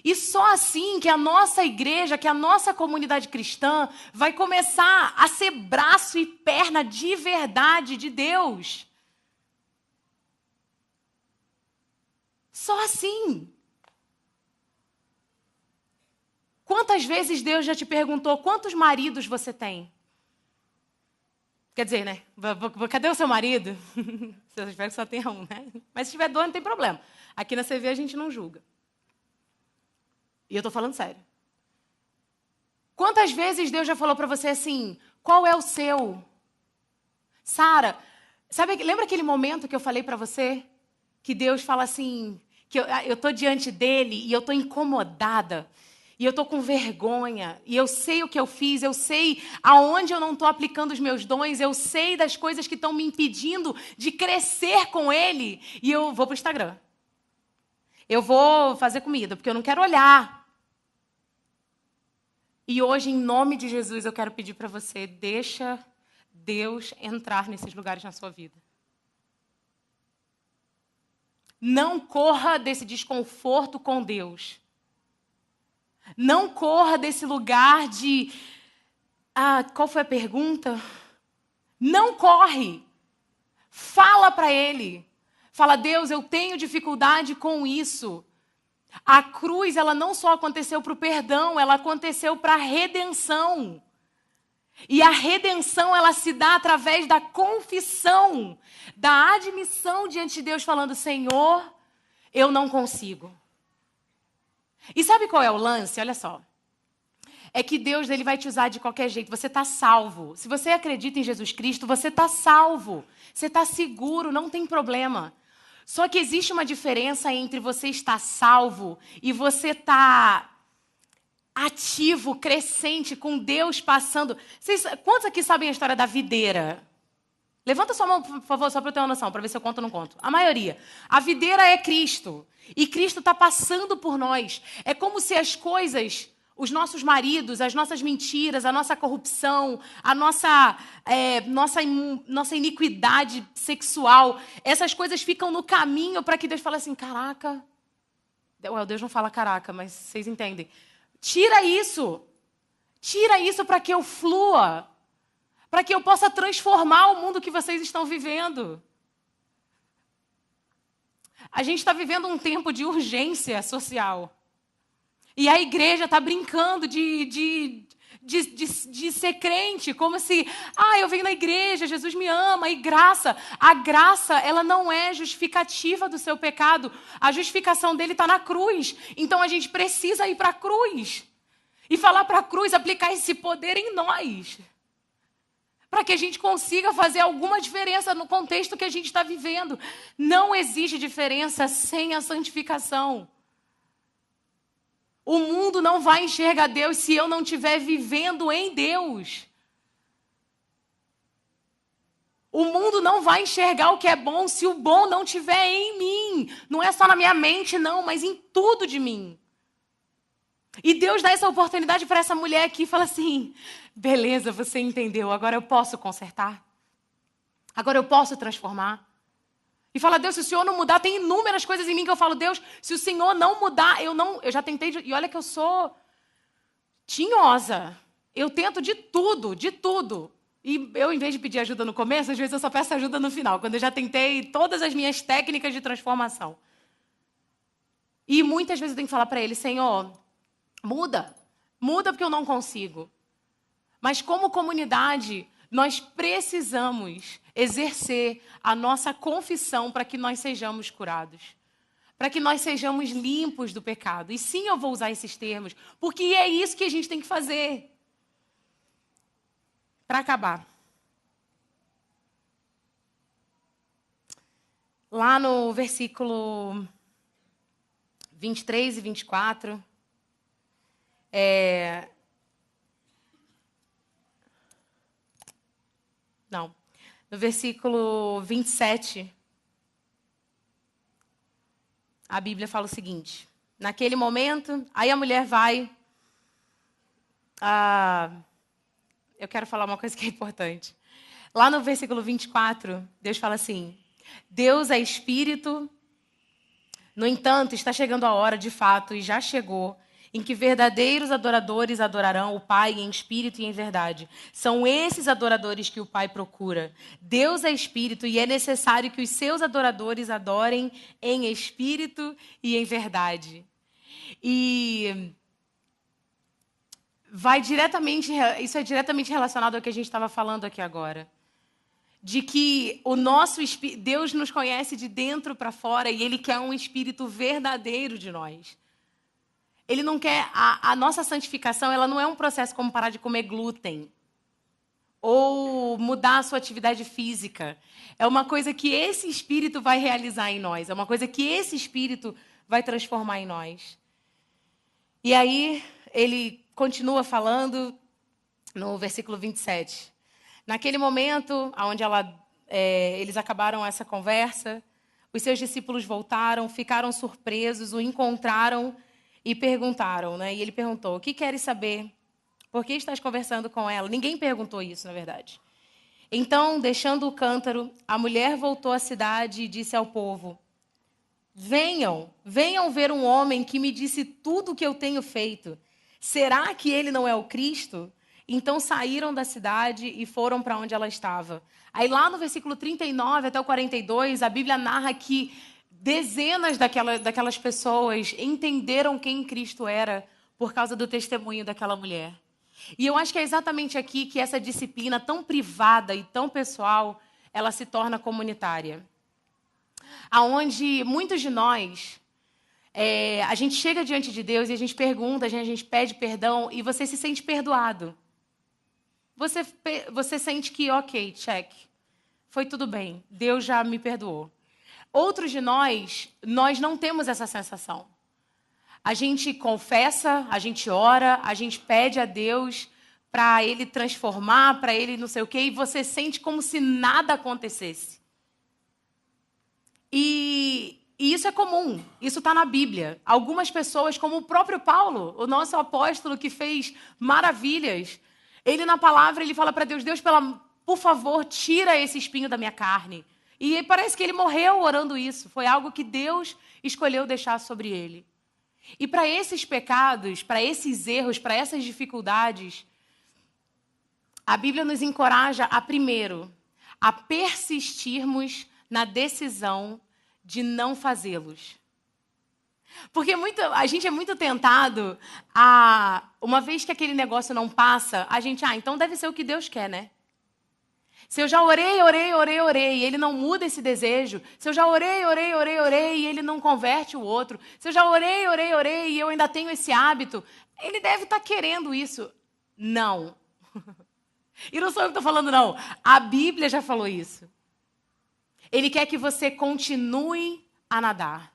E só assim que a nossa igreja, que a nossa comunidade cristã vai começar a ser braço e perna de verdade de Deus. Só assim. Quantas vezes Deus já te perguntou quantos maridos você tem? Quer dizer, né? Cadê o seu marido? Eu espero que só tenha um, né? Mas se tiver dois, não tem problema. Aqui na CV a gente não julga. E eu tô falando sério. Quantas vezes Deus já falou para você assim, qual é o seu? Sara, lembra aquele momento que eu falei para você? Que Deus fala assim, que eu tô diante dele e eu tô incomodada. E eu tô com vergonha. E eu sei o que eu fiz, eu sei aonde eu não tô aplicando os meus dons, eu sei das coisas que estão me impedindo de crescer com ele. E eu vou pro Instagram. Eu vou fazer comida, porque eu não quero olhar. E hoje, em nome de Jesus, eu quero pedir para você, deixa Deus entrar nesses lugares na sua vida. Não corra desse desconforto com Deus. Não corra desse lugar de... qual foi a pergunta? Não corre. Fala para Ele. Fala, Deus, eu tenho dificuldade com isso. A cruz, ela não só aconteceu para o perdão, ela aconteceu para a redenção. E a redenção, ela se dá através da confissão, da admissão diante de Deus, falando, Senhor, eu não consigo. E sabe qual é o lance? Olha só. É que Deus, ele vai te usar de qualquer jeito. Você está salvo. Se você acredita em Jesus Cristo, você está salvo. Você está seguro, não tem problema. Só que existe uma diferença entre você estar salvo e você estar ativo, crescente, com Deus passando. Quantos aqui sabem a história da videira? Levanta sua mão, por favor, só para eu ter uma noção, para ver se eu conto ou não conto. A maioria. A videira é Cristo. E Cristo está passando por nós. É como se as coisas, os nossos maridos, as nossas mentiras, a nossa corrupção, a nossa iniquidade sexual, essas coisas ficam no caminho para que Deus fale assim, caraca. Deus não fala caraca, mas vocês entendem. Tira isso. Tira isso para que eu flua. Para que eu possa transformar o mundo que vocês estão vivendo. A gente está vivendo um tempo de urgência social. E a igreja está brincando de ser crente, como se, eu venho na igreja, Jesus me ama, e graça. A graça, ela não é justificativa do seu pecado. A justificação dele está na cruz. Então a gente precisa ir para a cruz. E falar para a cruz, aplicar esse poder em nós. Para que a gente consiga fazer alguma diferença no contexto que a gente está vivendo. Não existe diferença sem a santificação. O mundo não vai enxergar Deus se eu não estiver vivendo em Deus. O mundo não vai enxergar o que é bom se o bom não estiver em mim. Não é só na minha mente, não, mas em tudo de mim. E Deus dá essa oportunidade para essa mulher aqui e fala assim, beleza, você entendeu, agora eu posso consertar. Agora eu posso transformar. E fala, Deus, se o Senhor não mudar, tem inúmeras coisas em mim que eu falo, Deus, se o Senhor não mudar, eu já tentei, e olha que eu sou tinhosa. Eu tento de tudo, de tudo. E eu, em vez de pedir ajuda no começo, às vezes eu só peço ajuda no final, quando eu já tentei todas as minhas técnicas de transformação. E muitas vezes eu tenho que falar para Ele, Senhor, muda porque eu não consigo. Mas como comunidade, nós precisamos exercer a nossa confissão para que nós sejamos curados. Para que nós sejamos limpos do pecado. E sim, eu vou usar esses termos, porque é isso que a gente tem que fazer. Para acabar. Lá no versículo 23 e 24... Não. No versículo 27, a Bíblia fala o seguinte. Naquele momento, aí a mulher vai... eu quero falar uma coisa que é importante. Lá no versículo 24, Deus fala assim, Deus é espírito, no entanto, está chegando a hora, de fato, e já chegou, em que verdadeiros adoradores adorarão o Pai em espírito e em verdade. São esses adoradores que o Pai procura. Deus é espírito e é necessário que os seus adoradores adorem em espírito e em verdade. E isso é diretamente relacionado ao que a gente estava falando aqui agora. De que o nosso Deus nos conhece de dentro para fora e Ele quer um espírito verdadeiro de nós. Ele não quer... A nossa santificação, ela não é um processo como parar de comer glúten ou mudar a sua atividade física. É uma coisa que esse espírito vai realizar em nós. É uma coisa que esse espírito vai transformar em nós. E aí, ele continua falando no versículo 27. Naquele momento, onde eles acabaram essa conversa, os seus discípulos voltaram, ficaram surpresos, o encontraram e perguntaram, né? E ele perguntou: o que queres saber? Por que estás conversando com ela? Ninguém perguntou isso, na verdade. Então, deixando o cântaro, a mulher voltou à cidade e disse ao povo: venham ver um homem que me disse tudo o que eu tenho feito. Será que ele não é o Cristo? Então saíram da cidade e foram para onde ela estava. Aí lá no versículo 39 até o 42, a Bíblia narra que dezenas daquelas pessoas entenderam quem Cristo era por causa do testemunho daquela mulher. E eu acho que é exatamente aqui que essa disciplina tão privada e tão pessoal, ela se torna comunitária. Aonde muitos de nós, a gente chega diante de Deus e a gente pergunta, a gente pede perdão e você se sente perdoado. Você sente que, ok, check, foi tudo bem, Deus já me perdoou. Outros de nós não temos essa sensação. A gente confessa, a gente ora, a gente pede a Deus para Ele transformar, para Ele não sei o quê, e você sente como se nada acontecesse. E isso é comum, isso está na Bíblia. Algumas pessoas, como o próprio Paulo, o nosso apóstolo que fez maravilhas, ele na palavra, ele fala para Deus: Deus, por favor, tira esse espinho da minha carne. E parece que ele morreu orando isso. Foi algo que Deus escolheu deixar sobre ele. E para esses pecados, para esses erros, para essas dificuldades, a Bíblia nos encoraja primeiro, a persistirmos na decisão de não fazê-los. Porque a gente é muito tentado uma vez que aquele negócio não passa, a gente, então deve ser o que Deus quer, né? Se eu já orei, e ele não muda esse desejo, se eu já orei, e ele não converte o outro, se eu já orei, e eu ainda tenho esse hábito, ele deve estar querendo isso. Não. E não sou eu que estou falando, não. A Bíblia já falou isso. Ele quer que você continue a nadar.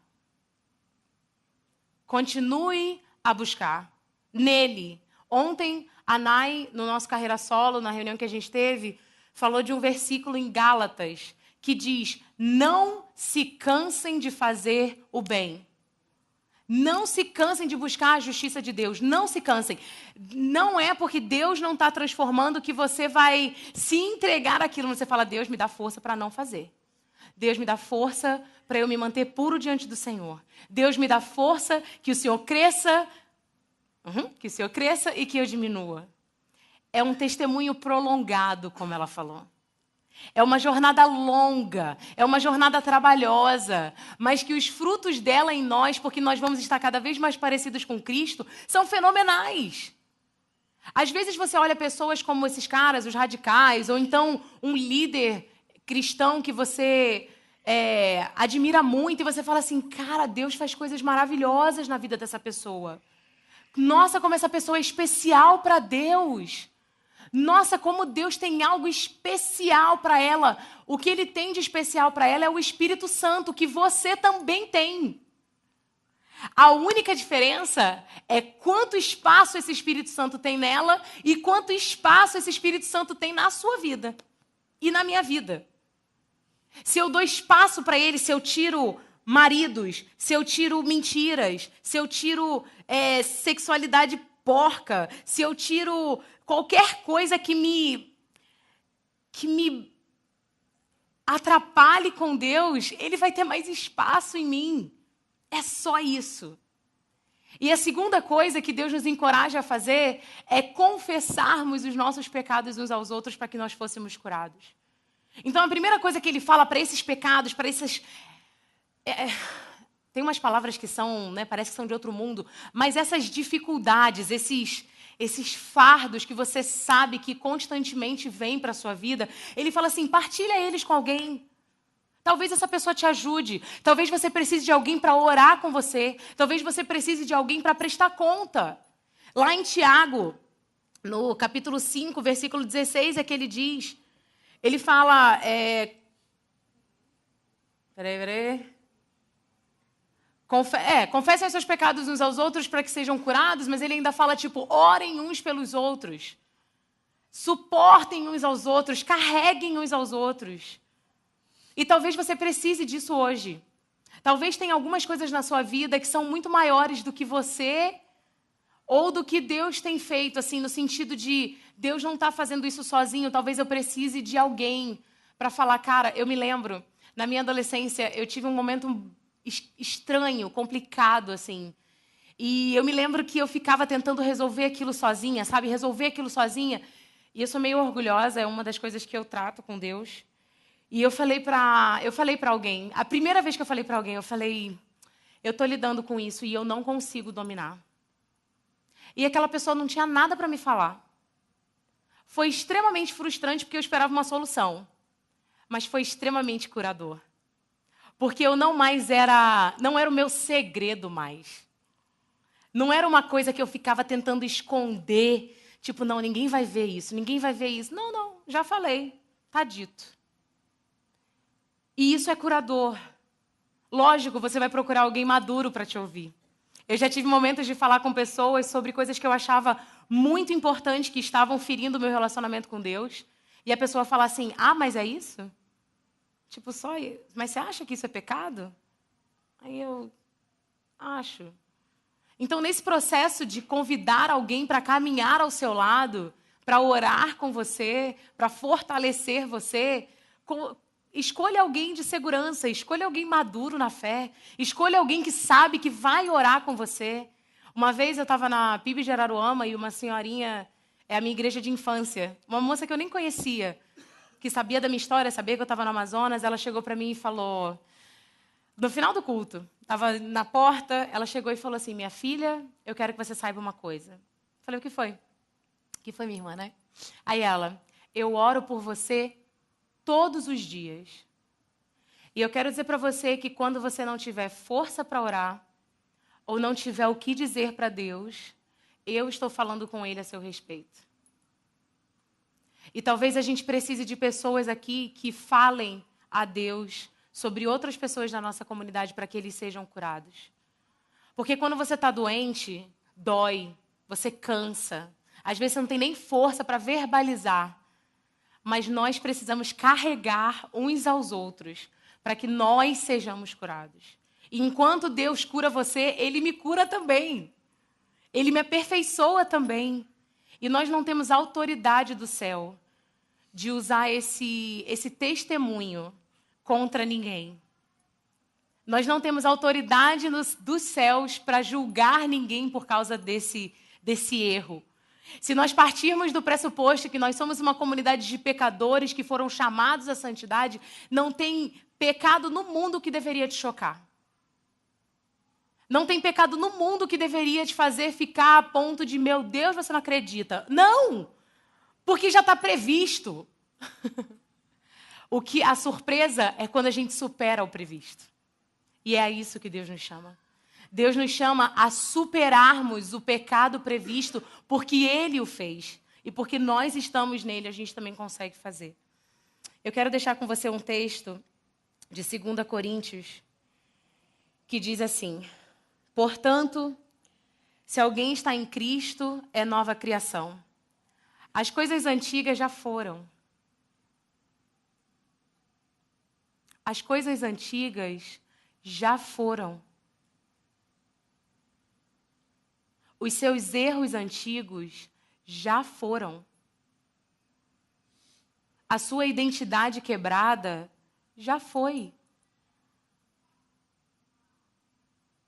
Continue a buscar nele. Ontem, a Nai, no nosso Carreira Solo, na reunião que a gente teve, falou de um versículo em Gálatas que diz: não se cansem de fazer o bem. Não se cansem de buscar a justiça de Deus. Não se cansem. Não é porque Deus não está transformando que você vai se entregar àquilo. Você fala: Deus, me dá força para não fazer. Deus, me dá força para eu me manter puro diante do Senhor. Deus, me dá força que o Senhor cresça, e que eu diminua. É um testemunho prolongado, como ela falou. É uma jornada longa, é uma jornada trabalhosa, mas que os frutos dela em nós, porque nós vamos estar cada vez mais parecidos com Cristo, são fenomenais. Às vezes você olha pessoas como esses caras, os radicais, ou então um líder cristão que você admira muito e você fala assim: cara, Deus faz coisas maravilhosas na vida dessa pessoa. Nossa, como essa pessoa é especial para Deus. Nossa, como Deus tem algo especial para ela. O que Ele tem de especial para ela é o Espírito Santo, que você também tem. A única diferença é quanto espaço esse Espírito Santo tem nela e quanto espaço esse Espírito Santo tem na sua vida e na minha vida. Se eu dou espaço para ele, se eu tiro maridos, se eu tiro mentiras, se eu tiro sexualidade porca, se eu tiro qualquer coisa que me atrapalhe com Deus, ele vai ter mais espaço em mim. É só isso. E a segunda coisa que Deus nos encoraja a fazer é confessarmos os nossos pecados uns aos outros para que nós fôssemos curados. Então, a primeira coisa que ele fala para esses pecados, para esses... tem umas palavras que são, parece que são de outro mundo, mas essas dificuldades, esses fardos que você sabe que constantemente vêm para a sua vida, ele fala assim, partilha eles com alguém. Talvez essa pessoa te ajude. Talvez você precise de alguém para orar com você. Talvez você precise de alguém para prestar conta. Lá em Tiago, no capítulo 5, versículo 16, é que ele diz... Ele fala... Peraí. Confessem os seus pecados uns aos outros para que sejam curados, mas ele ainda fala, tipo, orem uns pelos outros. Suportem uns aos outros, carreguem uns aos outros. E talvez você precise disso hoje. Talvez tenha algumas coisas na sua vida que são muito maiores do que você ou do que Deus tem feito, assim, no sentido de Deus não está fazendo isso sozinho, talvez eu precise de alguém para falar, cara, eu me lembro, na minha adolescência, eu tive um momento estranho, complicado, assim. E eu me lembro que eu ficava tentando resolver aquilo sozinha, sabe? Resolver aquilo sozinha. E eu sou meio orgulhosa, é uma das coisas que eu trato com Deus. E eu falei para alguém, a primeira vez que eu falei para alguém, eu falei, eu estou lidando com isso e eu não consigo dominar. E aquela pessoa não tinha nada para me falar. Foi extremamente frustrante porque eu esperava uma solução. Mas foi extremamente curador. Porque eu não era o meu segredo mais. Não era uma coisa que eu ficava tentando esconder. Tipo, não, ninguém vai ver isso, ninguém vai ver isso. Não, já falei, tá dito. E isso é curador. Lógico, você vai procurar alguém maduro para te ouvir. Eu já tive momentos de falar com pessoas sobre coisas que eu achava muito importantes que estavam ferindo o meu relacionamento com Deus. E a pessoa fala assim, mas é isso? Tipo, mas você acha que isso é pecado? Aí eu acho. Então, nesse processo de convidar alguém para caminhar ao seu lado, para orar com você, para fortalecer você, escolha alguém de segurança, escolha alguém maduro na fé, escolha alguém que sabe que vai orar com você. Uma vez eu estava na PIB de Araruama e uma senhorinha, é a minha igreja de infância, uma moça que eu nem conhecia, que sabia da minha história, sabia que eu estava no Amazonas, ela chegou para mim e falou, no final do culto, estava na porta, ela chegou e falou assim, minha filha, eu quero que você saiba uma coisa. Falei, o que foi? O que foi, minha irmã, né? Aí ela, eu oro por você todos os dias. E eu quero dizer para você que quando você não tiver força para orar, ou não tiver o que dizer para Deus, eu estou falando com Ele a seu respeito. E talvez a gente precise de pessoas aqui que falem a Deus sobre outras pessoas da nossa comunidade para que eles sejam curados. Porque quando você está doente, dói, você cansa. Às vezes você não tem nem força para verbalizar. Mas nós precisamos carregar uns aos outros para que nós sejamos curados. E enquanto Deus cura você, Ele me cura também. Ele me aperfeiçoa também. E nós não temos autoridade do céu de usar esse testemunho contra ninguém. Nós não temos autoridade dos céus para julgar ninguém por causa desse erro. Se nós partirmos do pressuposto que nós somos uma comunidade de pecadores que foram chamados à santidade, não tem pecado no mundo que deveria te chocar. Não tem pecado no mundo que deveria te fazer ficar a ponto de, meu Deus, você não acredita. Não! Porque já está previsto. A surpresa é quando a gente supera o previsto. E é a isso que Deus nos chama. Deus nos chama a superarmos o pecado previsto porque Ele o fez. E porque nós estamos nele, a gente também consegue fazer. Eu quero deixar com você um texto de 2 Coríntios que diz assim, portanto, se alguém está em Cristo, é nova criação. As coisas antigas já foram. As coisas antigas já foram. Os seus erros antigos já foram. A sua identidade quebrada já foi.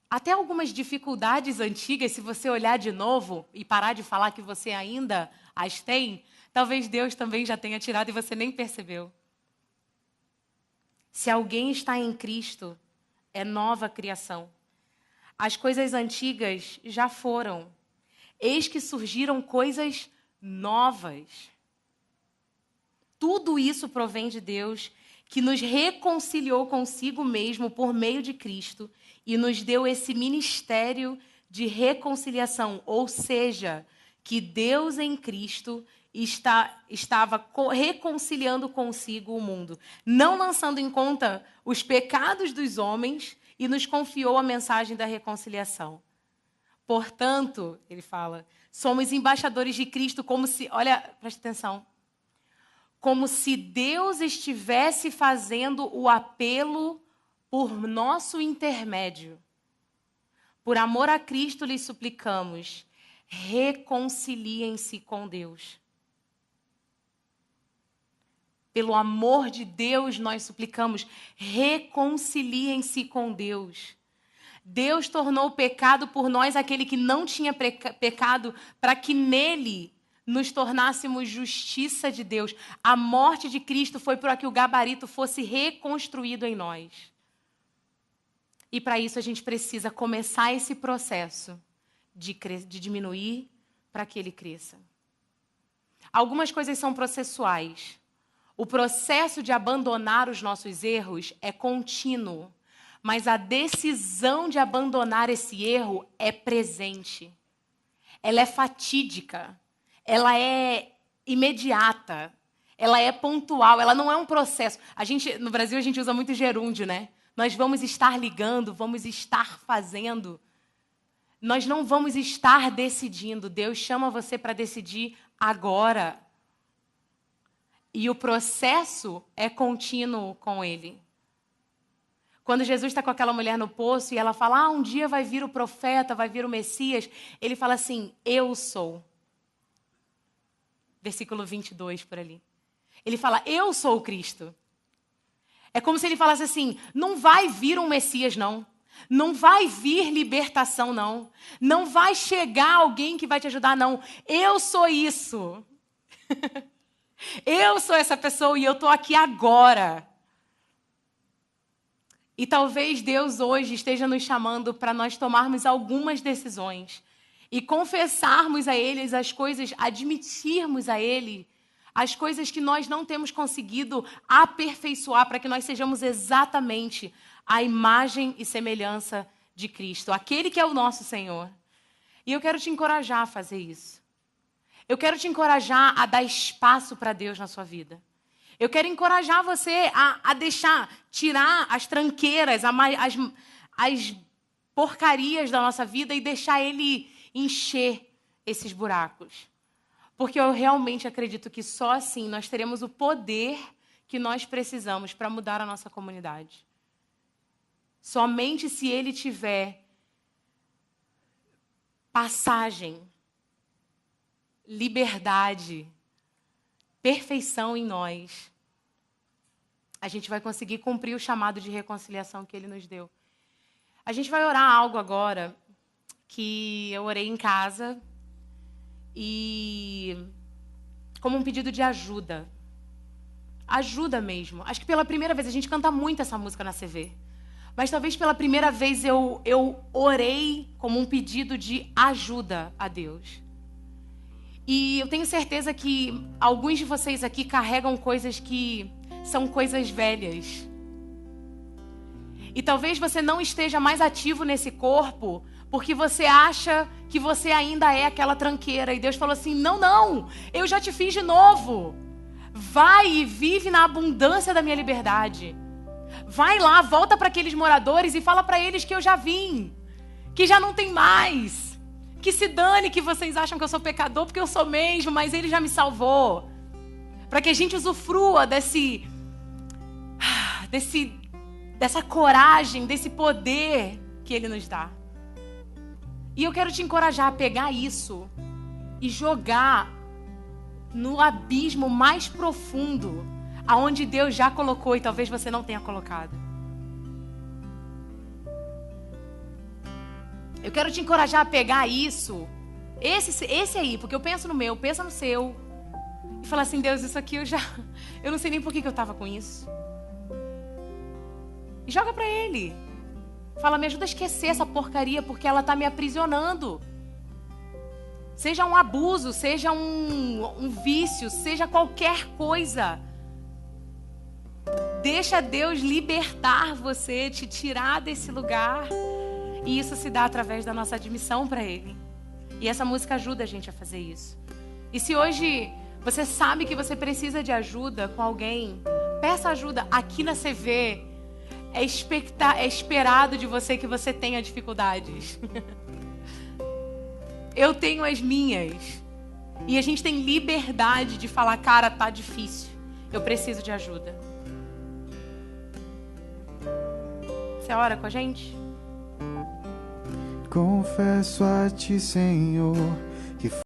Até algumas dificuldades antigas, se você olhar de novo e parar de falar que você ainda as tem, talvez Deus também já tenha tirado e você nem percebeu. Se alguém está em Cristo, é nova criação. As coisas antigas já foram. eis que surgiram coisas novas. Tudo isso provém de Deus, que nos reconciliou consigo mesmo por meio de Cristo e nos deu esse ministério de reconciliação, ou seja, que Deus em Cristo estava reconciliando consigo o mundo, não lançando em conta os pecados dos homens, e nos confiou a mensagem da reconciliação. Portanto, ele fala, somos embaixadores de Cristo, como se, olha, presta atenção, como se Deus estivesse fazendo o apelo por nosso intermédio. Por amor a Cristo lhes suplicamos, reconciliem-se com Deus. Pelo amor de Deus, nós suplicamos, reconciliem-se com Deus. Deus tornou pecado por nós aquele que não tinha pecado, para que nele nos tornássemos justiça de Deus. A morte de Cristo foi para que o gabarito fosse reconstruído em nós. E para isso a gente precisa começar esse processo de diminuir para que ele cresça. Algumas coisas são processuais. O processo de abandonar os nossos erros é contínuo, mas a decisão de abandonar esse erro é presente. Ela é fatídica, ela é imediata, ela é pontual, ela não é um processo. No Brasil a gente usa muito gerúndio, né? Nós vamos estar ligando, vamos estar fazendo. Nós não vamos estar decidindo. Deus chama você para decidir agora. E o processo é contínuo com ele. Quando Jesus está com aquela mulher no poço e ela fala, um dia vai vir o profeta, vai vir o Messias, ele fala assim, eu sou. Versículo 22 por ali. Ele fala, eu sou o Cristo. É como se ele falasse assim, não vai vir um Messias, não. Não vai vir libertação, não. Não vai chegar alguém que vai te ajudar, não. Eu sou isso. Eu sou essa pessoa e eu estou aqui agora. E talvez Deus hoje esteja nos chamando para nós tomarmos algumas decisões e confessarmos a Ele as coisas, admitirmos a Ele as coisas que nós não temos conseguido aperfeiçoar para que nós sejamos exatamente a imagem e semelhança de Cristo, aquele que é o nosso Senhor. E eu quero te encorajar a fazer isso. Eu quero te encorajar a dar espaço para Deus na sua vida. Eu quero encorajar você a tirar as tranqueiras, as porcarias da nossa vida e deixar Ele encher esses buracos. Porque eu realmente acredito que só assim nós teremos o poder que nós precisamos para mudar a nossa comunidade. Somente se Ele tiver passagem, liberdade, perfeição em nós, a gente vai conseguir cumprir o chamado de reconciliação que Ele nos deu. A gente vai orar algo agora que eu orei em casa e como um pedido de ajuda. Ajuda mesmo. Acho que pela primeira vez, a gente canta muito essa música na CV, mas talvez pela primeira vez eu orei como um pedido de ajuda a Deus. E eu tenho certeza que alguns de vocês aqui carregam coisas que são coisas velhas. E talvez você não esteja mais ativo nesse corpo porque você acha que você ainda é aquela tranqueira. E Deus falou assim, não, eu já te fiz de novo. Vai e vive na abundância da minha liberdade. Vai lá, volta para aqueles moradores e fala para eles que eu já vim. Que já não tem mais. Que se dane que vocês acham que eu sou pecador, porque eu sou mesmo, mas Ele já me salvou. Para que a gente usufrua dessa coragem, desse poder que Ele nos dá. E eu quero te encorajar a pegar isso e jogar no abismo mais profundo, aonde Deus já colocou e talvez você não tenha colocado. Eu quero te encorajar a pegar isso, esse aí, porque eu penso no meu, pensa no seu, e falar assim, Deus, isso aqui eu não sei nem por que eu estava com isso. E joga para Ele. Fala, me ajuda a esquecer essa porcaria, porque ela está me aprisionando. Seja um abuso, seja um vício, seja qualquer coisa. Deixa Deus libertar você, te tirar desse lugar. E isso se dá através da nossa admissão para Ele. E essa música ajuda a gente a fazer isso. E se hoje você sabe que você precisa de ajuda com alguém, peça ajuda. Aqui na CV é esperado de você que você tenha dificuldades. Eu tenho as minhas. E a gente tem liberdade de falar, cara, tá difícil. Eu preciso de ajuda. Você ora com a gente? Confesso a ti, Senhor,